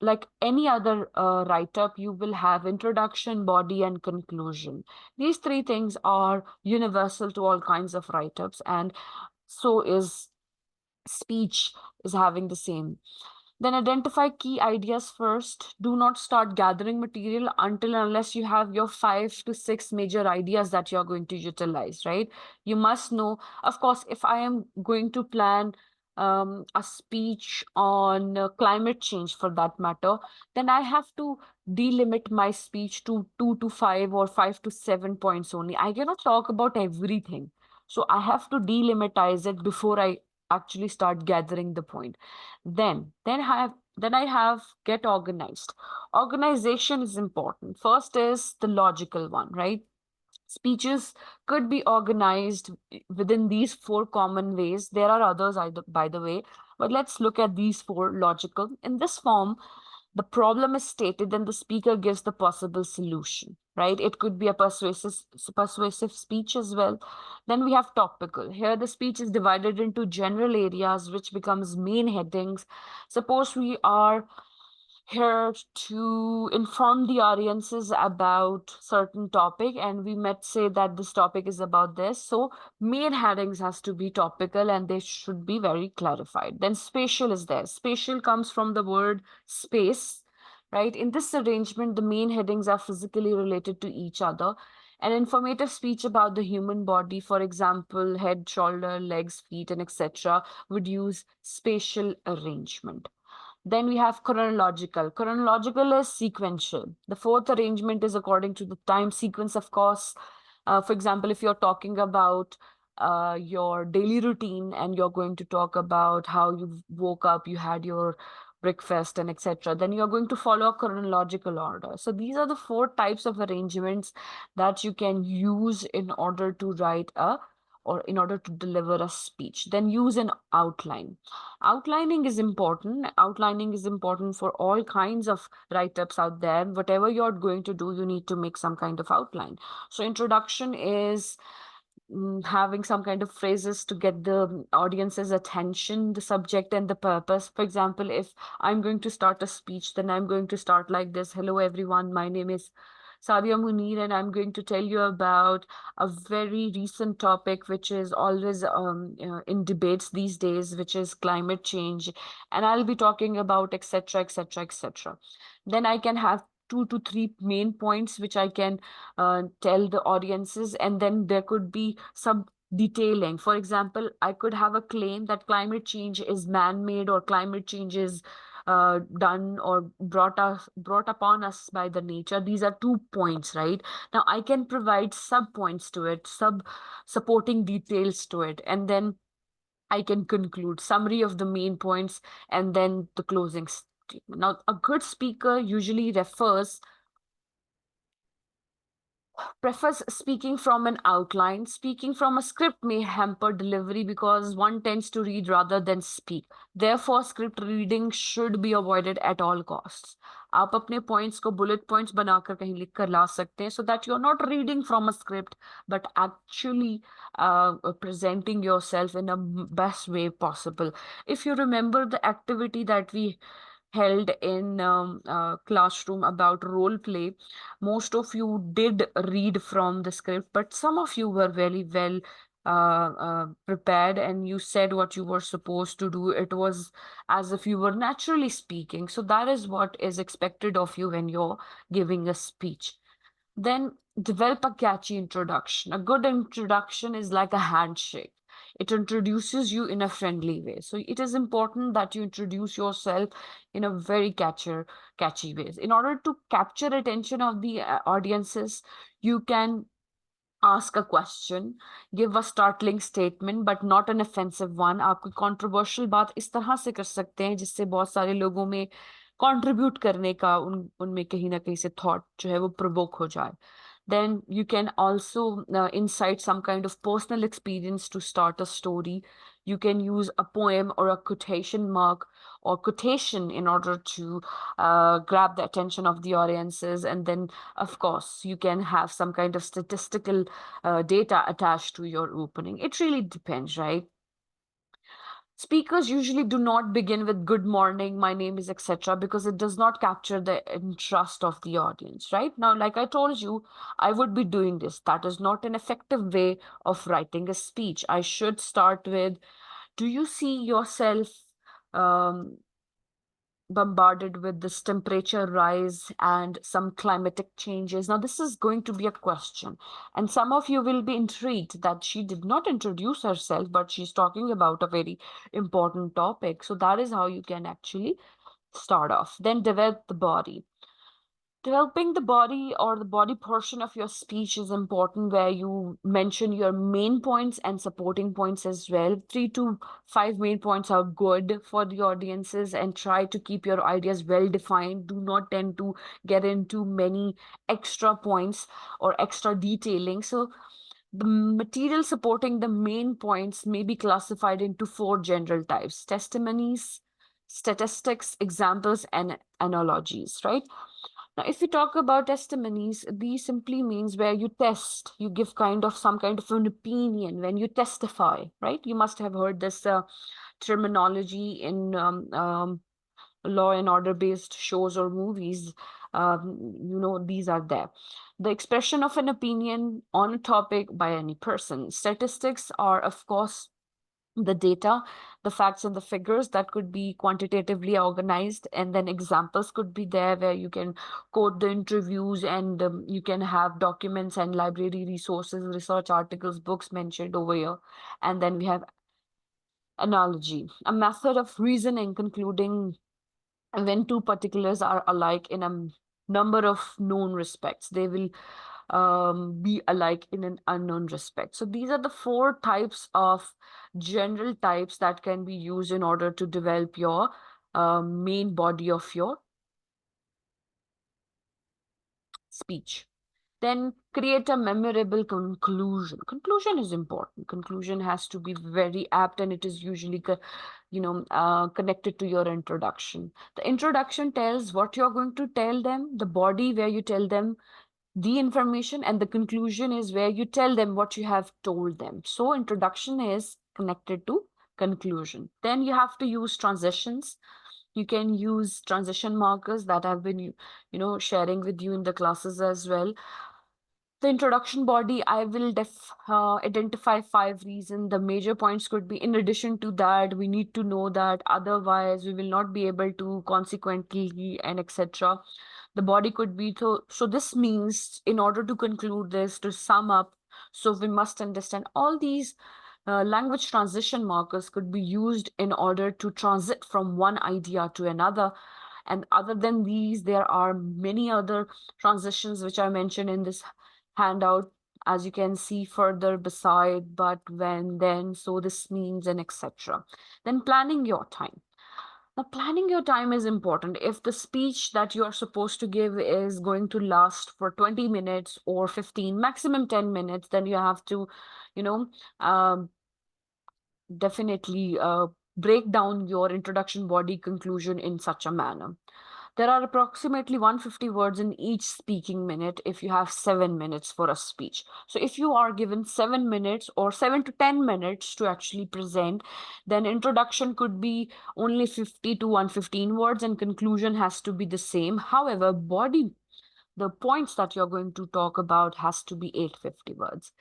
like any other write-up, you will have introduction, body, and conclusion. These three things are universal to all kinds of write-ups, and so is speech is having the same. Then identify key ideas first. Do not start gathering material until unless you have your 5 to 6 major ideas that you're going to utilize, right? You must know, of course, if I am going to plan a speech on climate change for that matter, then I have to delimit my speech to 2 to 5 or 5 to 7 points only. I cannot talk about everything. So I have to delimitize it before I actually start gathering the point. Then I have get organized. Organization is important. First is the logical one, right? Speeches could be organized within these four common ways. There are others, by the way, but let's look at these four logical. In this form, the problem is stated, then the speaker gives the possible solution, right? It could be a persuasive speech as well. Then we have topical. Here the speech is divided into general areas, which becomes main headings. Suppose we are here to inform the audiences about certain topic, and we might say that this topic is about this, so main headings has to be topical and they should be very clarified. Then spatial is there. Spatial comes from the word space, right? In this arrangement, the main headings are physically related to each other. An informative speech about the human body, for example, head, shoulder, legs, feet, and etc., would use spatial arrangement. Then we have chronological. Chronological is sequential. The fourth arrangement is according to the time sequence, of course. For example, if you're talking about your daily routine and you're going to talk about how you woke up, you had your breakfast and etc., then you're going to follow a chronological order. So these are the four types of arrangements that you can use in order to write a or in order to deliver a speech. Then use an outline. Outlining is important. Outlining is important for all kinds of write-ups out there. Whatever you're going to do, you need to make some kind of outline. So introduction is having some kind of phrases to get the audience's attention, the subject and the purpose. For example, if I'm going to start a speech, then I'm going to start like this. Hello, everyone. My name is Sadia Munir, and I'm going to tell you about a very recent topic, which is always in debates these days, which is climate change. And I'll be talking about etc., etc., etc. Then I can have 2 to 3 main points which I can tell the audiences, and then there could be some detailing. For example, I could have a claim that climate change is man-made or climate change is done or brought upon us by the nature. These are 2 points, right? Now I can provide sub points to it, supporting details to it, and then I can conclude summary of the main points and then the closing statement. Now, a good speaker usually prefers speaking from an outline. Speaking from a script may hamper delivery because one tends to read rather than speak. Therefore, script reading should be avoided at all costs. आप अपने points को bullet points बनाकर कहीं लिख कर ला सकते हैं so that you're not reading from a script but actually presenting yourself in a best way possible. If you remember the activity that we held in classroom about role play, most of you did read from the script, but some of you were very well prepared and you said what you were supposed to do. It was as if you were naturally speaking. So that is what is expected of you when you're giving a speech. Then develop a catchy introduction. A good introduction is like a handshake. It introduces you in a friendly way. So it is important that you introduce yourself in a very catchy ways. In order to capture attention of the audiences, you can ask a question, give a startling statement, but not an offensive one. आप कोई controversial बात इस तरह से कर सकते हैं जिससे बहुत सारे लोगों में contribute करने का उनमें कहीं ना कहीं से thought जो है वो provoke हो जाए. Then you can also incite some kind of personal experience to start a story. You can use a poem or a quotation mark or quotation in order to grab the attention of the audiences. And then, of course, you can have some kind of statistical data attached to your opening. It really depends, right? Speakers usually do not begin with good morning, my name is etc. because it does not capture the interest of the audience, right? Now, like I told you, I would be doing this. That is not an effective way of writing a speech. I should start with, do you see yourself um, bombarded with this temperature rise and some climatic changes? Now, this is going to be a question. And some of you will be intrigued that she did not introduce herself, but she's talking about a very important topic. So that is how you can actually start off. Then develop the body. Developing the body or the body portion of your speech is important, where you mention your main points and supporting points as well. 3 to 5 main points are good for the audiences, and try to keep your ideas well defined. Do not tend to get into many extra points or extra detailing. So the material supporting the main points may be classified into 4 general types: testimonies, statistics, examples, and analogies, right? Now, if we talk about testimonies, these simply means where you test, you give kind of some kind of an opinion when you testify, right? You must have heard this terminology in law and order based shows or movies. These are there. The expression of an opinion on a topic by any person. Statistics are, of course, the data, the facts and the figures that could be quantitatively organized, and then examples could be there where you can quote the interviews, and you can have documents and library resources, research articles, books mentioned over here. And then we have analogy, a method of reasoning concluding when two particulars are alike in a number of known respects. They will be alike in an unknown respect. So these are the 4 types of general types that can be used in order to develop your main body of your speech. Then create a memorable conclusion. Conclusion is important. Conclusion has to be very apt, and it is usually connected to your introduction. The introduction tells what you're going to tell them, the body where you tell them the information, and the conclusion is where you tell them what you have told them. So introduction is connected to conclusion. Then you have to use transitions. You can use transition markers that I've been sharing with you in the classes as well. The introduction body, I will identify 5 reasons. The major points could be, in addition to that, we need to know that, otherwise we will not be able to, consequently, and etc. The body could be, so this means, in order to conclude this, to sum up, so we must understand all these language transition markers could be used in order to transit from one idea to another. And other than these, there are many other transitions which I mentioned in this handout, as you can see further beside: but, when, then, so this means, and etc. Then planning your time. Now, planning your time is important. If the speech that you are supposed to give is going to last for 20 minutes or 15, maximum 10 minutes, then you have to, you know, um, definitely break down your introduction, body, conclusion in such a manner. There are approximately 150 words in each speaking minute if you have 7 minutes for a speech. So if you are given 7 minutes or 7 to 10 minutes to actually present, then introduction could be only 50 to 115 words, and conclusion has to be the same. However, body, the points that you're going to talk about, has to be 850 words.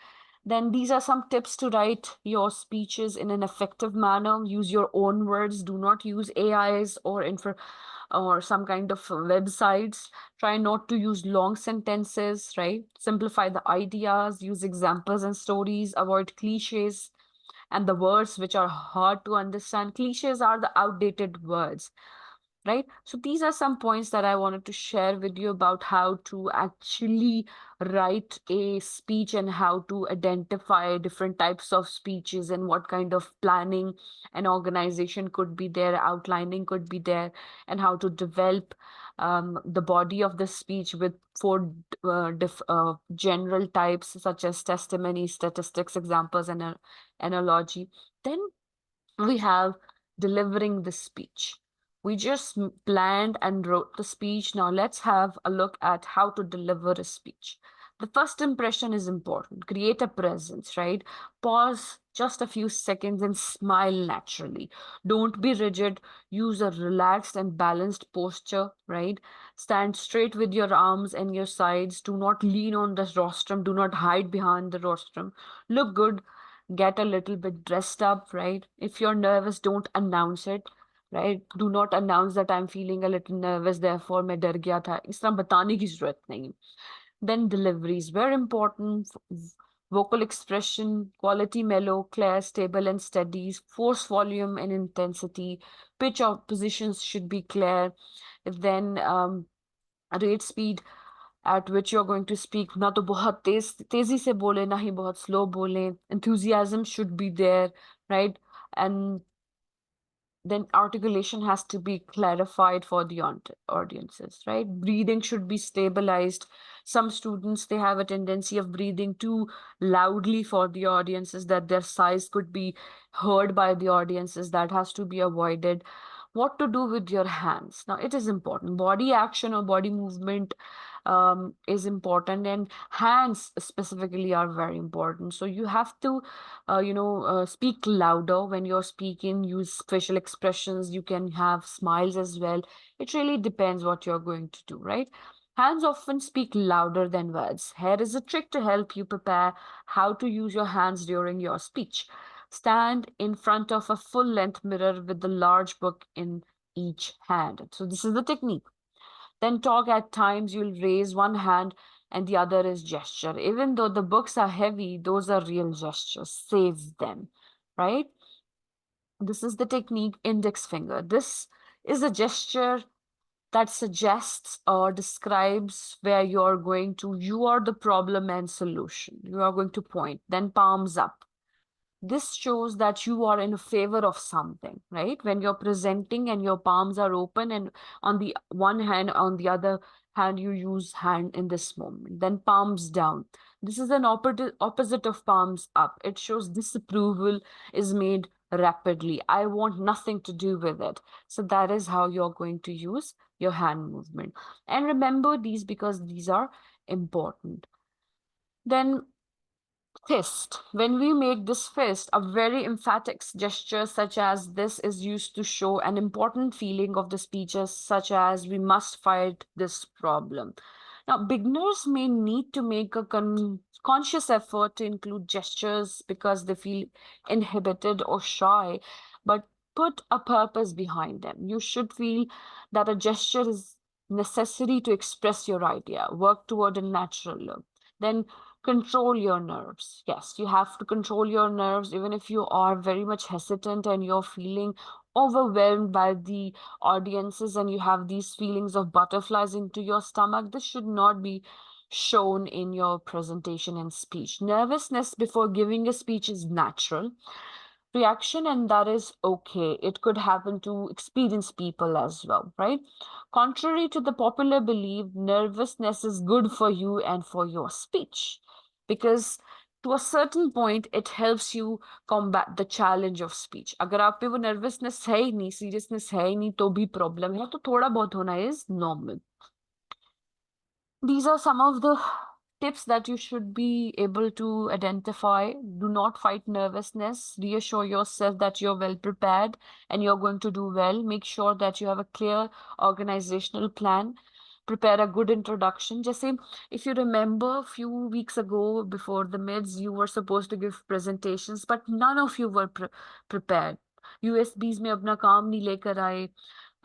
Then these are some tips to write your speeches in an effective manner. Use your own words. Do not use AIs or some kind of websites. Try not to use long sentences, right? Simplify the ideas, use examples and stories, avoid cliches and the words which are hard to understand. Cliches are the outdated words, right? So these are some points that I wanted to share with you about how to actually write a speech, and how to identify different types of speeches, and what kind of planning and organization could be there, outlining could be there, and how to develop the body of the speech with 4 general types, such as testimony, statistics, examples, and analogy. Then we have delivering the speech. We just planned and wrote the speech. Now let's have a look at how to deliver a speech. The first impression is important. Create a presence, right? Pause just a few seconds and smile naturally. Don't be rigid. Use a relaxed and balanced posture, right? Stand straight with your arms and your sides. Do not lean on the rostrum. Do not hide behind the rostrum. Look good, get a little bit dressed up, right? If you're nervous, don't announce it, right? Do not announce that I'm feeling a little nervous, therefore मैं डर गया था. इस तरह बताने की जरूरत नहीं. Then delivery is very important. Vocal expression, quality mellow, clear, stable, and steady. Force, volume, and intensity. Pitch or positions should be clear. Then rate speed at which you're going to speak. ना तो बहुत तेजी से बोले, ना ही बहुत slow बोले. Enthusiasm should be there, right? And then articulation has to be clarified for the audiences, right? Breathing should be stabilized. Some students, they have a tendency of breathing too loudly for the audiences, that their sighs could be heard by the audiences. That has to be avoided. What to do with your hands? Now, it is important. Body action or body movement is important, and hands specifically are very important. So you have to speak louder when you're speaking, use facial expressions, you can have smiles as well. It really depends what you're going to do, right? Hands often speak louder than words. Here is a trick to help you prepare how to use your hands during your speech. Stand in front of a full length mirror with the large book in each hand. So, this is the technique. Then talk. At times, you'll raise one hand and the other is gesture. Even though the books are heavy, those are real gestures. Save them, right? This is the technique, index finger. This is a gesture that suggests or describes where you're going to, you are the problem and solution. You are going to point. Then palms up. This shows that you are in favor of something, right? When you're presenting and your palms are open, and on the one hand, on the other hand, you use hand in this moment. Then palms down. This is an opposite of palms up. It shows disapproval is made rapidly. I want nothing to do with it. So that is how you're going to use your hand movement. And remember these because these are important. Then fist. When we make this fist, a very emphatic gesture such as this is used to show an important feeling of the speeches, such as we must fight this problem. Now, beginners may need to make a conscious effort to include gestures because they feel inhibited or shy, but put a purpose behind them. You should feel that a gesture is necessary to express your idea, work toward a natural look. Then control your nerves. Yes, you have to control your nerves even if you are very much hesitant and you're feeling overwhelmed by the audiences and you have these feelings of butterflies into your stomach. This should not be shown in your presentation and speech. Nervousness before giving a speech is natural reaction, and that is okay. It could happen to experienced people as well, right? Contrary to the popular belief, nervousness is good for you and for your speech because to a certain point it helps you combat the challenge of speech. अगर आप पे वो nervousness है ही नहीं, seriousness है ही नहीं तो भी problem है, तो थोड़ा बहुत होना is normal. These are some of the tips that you should be able to identify. Do not fight nervousness. Reassure yourself that you're well prepared and you're going to do well. Make sure that you have a clear organizational plan. Prepare a good introduction. Just say, if you remember a few weeks ago before the mids, you were supposed to give presentations, but none of you were prepared. USBs में अपना काम नहीं लेकर आए,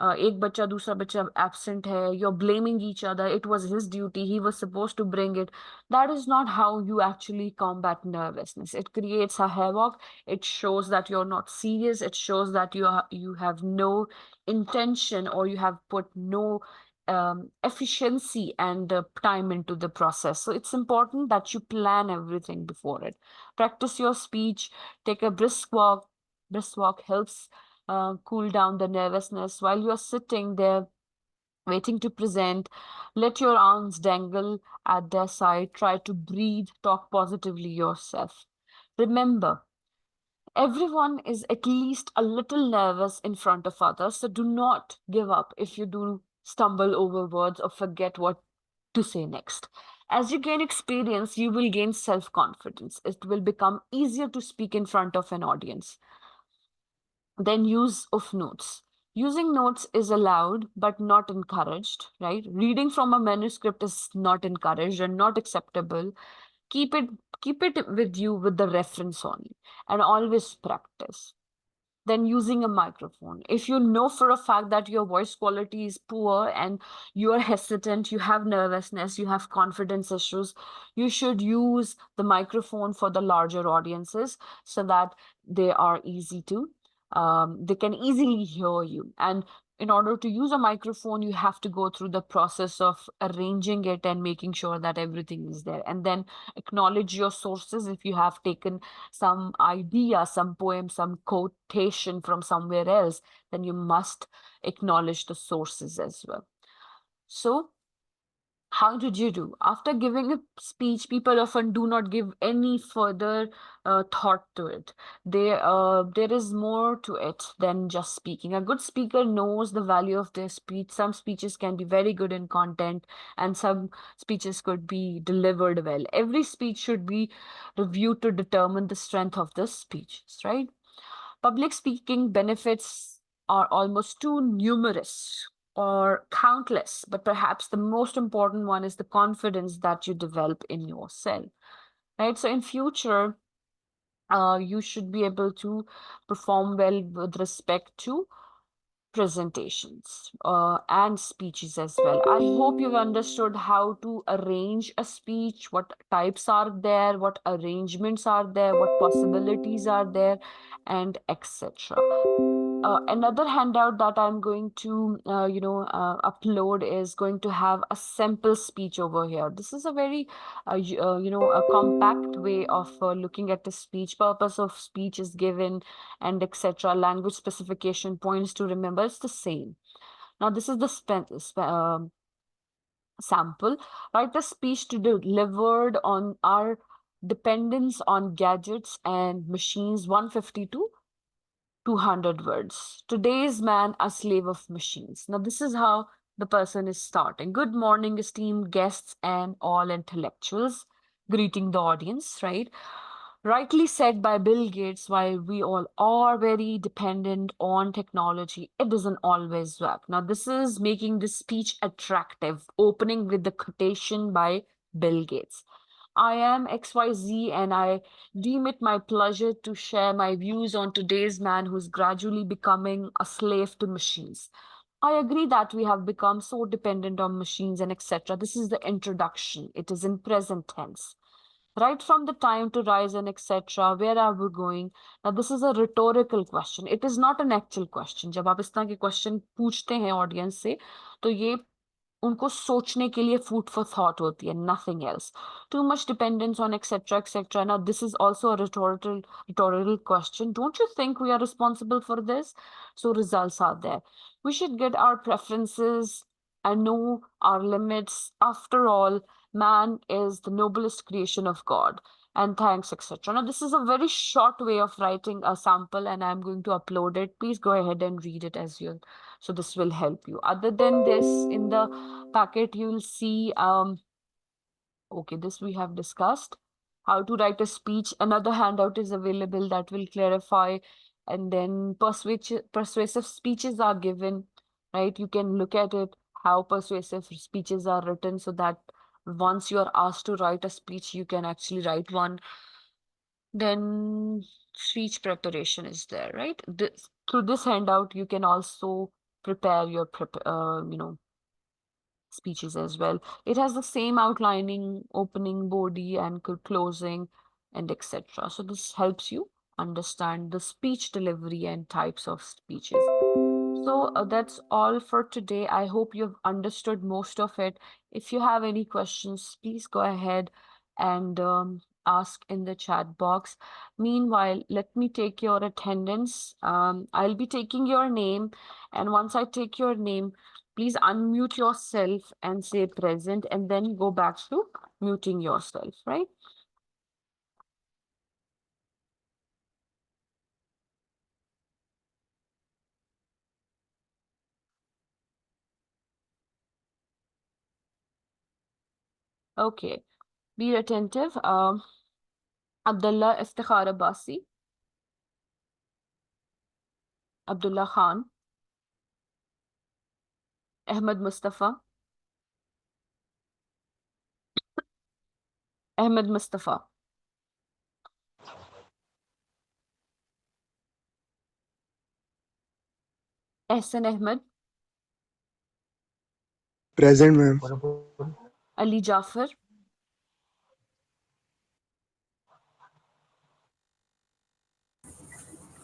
एक बच्चा दूसरा बच्चा absent है, you're blaming each other, it was his duty, he was supposed to bring it. That is not how you actually combat nervousness. It creates a havoc. It shows that you're not serious. It shows that you have no intention or you have put no efficiency and time into the process. So it's important that you plan everything before it. Practice your speech, take a brisk walk. Brisk walk helps cool down the nervousness while you're sitting there waiting to present. Let your arms dangle at their side. Try to breathe, talk positively yourself. Remember, everyone is at least a little nervous in front of others, so do not give up if you do stumble over words or forget what to say next. As you gain experience, you will gain self confidence. It will become easier to speak in front of an audience. Then use of notes. Using notes is allowed but not encouraged, right? Reading from a manuscript is not encouraged and not acceptable. Keep it keep it with you with the reference only and always practice. Then using a microphone. If you know for a fact that your voice quality is poor and you are hesitant, you have nervousness, you have confidence issues, you should use the microphone for the larger audiences so that they are easy to, they can easily hear you. And in order to use a microphone, you have to go through the process of arranging it and making sure that everything is there. And then acknowledge your sources. If you have taken some idea, some poem, some quotation from somewhere else, then you must acknowledge the sources as well. So, how did you do? After giving a speech, people often do not give any further thought to it. There is more to it than just speaking. A good speaker knows the value of their speech. Some speeches can be very good in content, and some speeches could be delivered well. Every speech should be reviewed to determine the strength of the speeches, right? Public speaking benefits are almost too numerous or countless, but perhaps the most important one is the confidence that you develop in yourself, right? So in future, you should be able to perform well with respect to presentations and speeches as well. I hope you've understood how to arrange a speech, what types are there, what arrangements are there, what possibilities are there, and etc. Another handout that I'm going to, upload is going to have a sample speech over here. This is a very, a compact way of looking at the speech. Purpose of speech is given, and etc. Language specification points to remember. It's the same. Now, this is the sample. Write a speech to delivered on our dependence on gadgets and machines, 150 to 200 words. Today's man, a slave of machines. Now, this is how the person is starting. Good morning, esteemed guests and all intellectuals. Greeting the audience, right? Rightly said by Bill Gates, while we all are very dependent on technology, it doesn't always work. Now, this is making the speech attractive, opening with the quotation by Bill Gates. I am XYZ and I deem it my pleasure to share my views on today's man who's gradually becoming a slave to machines. I agree that we have become so dependent on machines and etc. This is the introduction. It is in present tense. Right from the time to rise and etc. Where are we going? Now, this is a rhetorical question. It is not an actual question. जब आप इस तरह के question पूछते हैं audience से, तो ये उनको सोचने के लिए food for thought होती है, nothing else. Too much dependence on etc. etc. Now, this is also a rhetorical question. Don't you think we are responsible for this? So results are there. We should get our preferences and know our limits. After all, man is the noblest creation of God. And thanks, etc. Now, this is a very short way of writing a sample, and I'm going to upload it. Please go ahead and read it as you. So this will help you. Other than this, in the packet, you'll see, okay, this we have discussed. How to write a speech. Another handout is available that will clarify. And then persuasive speeches are given, right? You can look at it, how persuasive speeches are written so that once you're asked to write a speech, you can actually write one. Then speech preparation is there, right? Through this handout, you can also prepare your speeches as well. It has the same outlining, opening, body, and closing, and etc. So this helps you understand the speech delivery and types of speeches. So that's all for today. I hope you've understood most of it. If you have any questions, please go ahead and ask in the chat box. Meanwhile, let me take your attendance. I'll be taking your name, and once I take your name, please unmute yourself and say present, and then go back to muting yourself, right? Okay, be attentive. Abdullah Iftikhar Abbasi, Abdullah Khan, Ahmed Mustafa, Ahmed Mustafa, Ehsan Ahmed, Present, ma'am. Ali Jafar,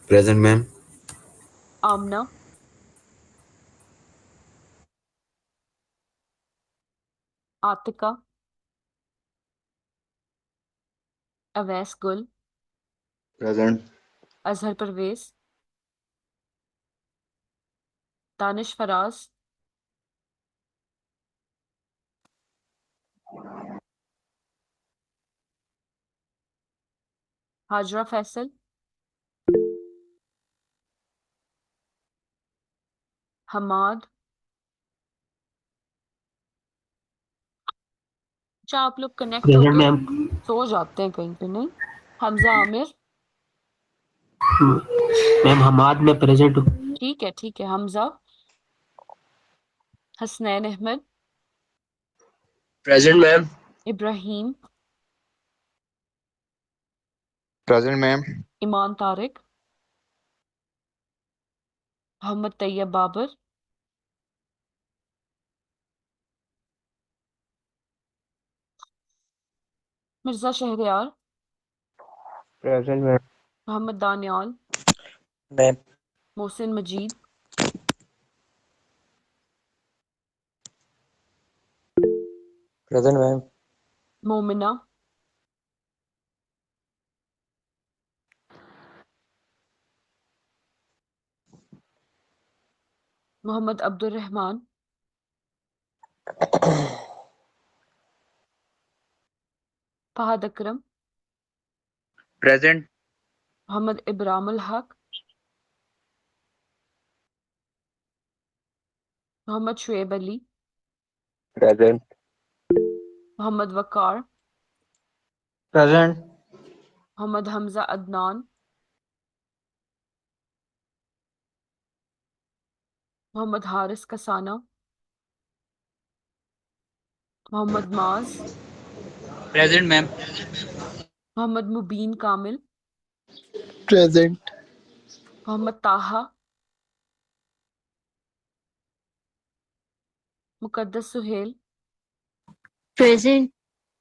Present, ma'am. Amna, Atika, Awais गुल, Present. Azhar Parvez, Danish Faraz, Hazra Faisal, Hammad. अच्छा, आप लोग connect present होके ma'am. सो जाते हैं कहीं पे, नहीं? हमजा आमिर। मैम हमाद में प्रेजेंट हूँ। ठीक है Hamza. Hasnain Ahmad, Present, ma'am. Ibrahim, Present, ma'am. ईमान Tariq, Mohammad Tayyab Babar, Mirza Shahryar, Present, ma'am. Mohammad Daniyal, Ma'am. Mohsin मजीद, Present, ma'am. मोमिना, मोहम्मद अब्दुल रहमान, फहद अकरम, Present. मोहम्मद इब्रामुल हक, मोहम्मद शुएब अली, Present. मोहम्मद वकार, Present. मोहम्मद हमजा अदनान, मोहम्मद हारिस कसाना, मोहम्मद माज, Present, ma'am. मोहम्मद मुबीन कामिल, Present. Mohammad Taha, Muqaddas Suhail, present.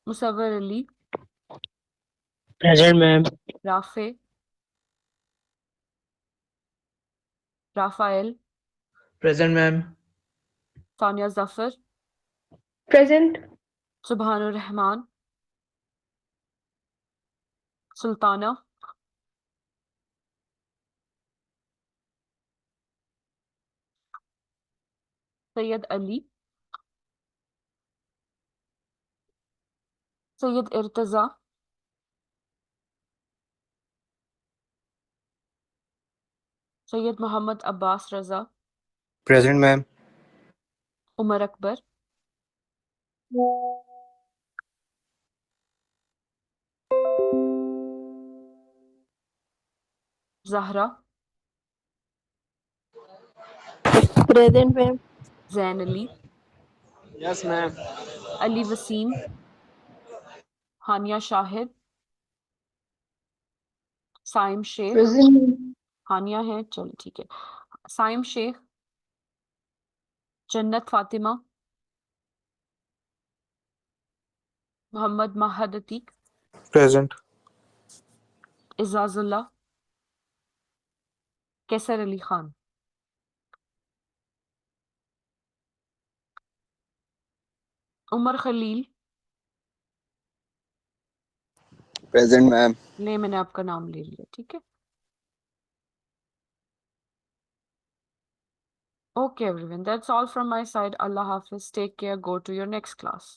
Musawwar Ali, present ma'am. Rafay, Rafail, Present, ma'am. Sania Zafar, present. Subhanur Rahman, Sultana, Syed Ali, Syed Irtaza, Syed Mohammad Abbas Raza, Present, ma'am. Umar Akbar, Zahra, present ma'am. Zain Ali, Yes, ma'am. Ali Waseem, Haniya Shahid, Saim Sheikh. Present. Haniya है, चलो ठीक है। साइम शेख, जन्नत फातिमा, मोहम्मद महद अतीक, Present. इजाजुल्लाह, कैसर अली खान। उमर खलील। Present, ma'am. ले, मैंने आपका नाम ले लिया, ठीक है। Okay, everyone, that's all from my side. Allah Hafiz. Take care. Go to your next class.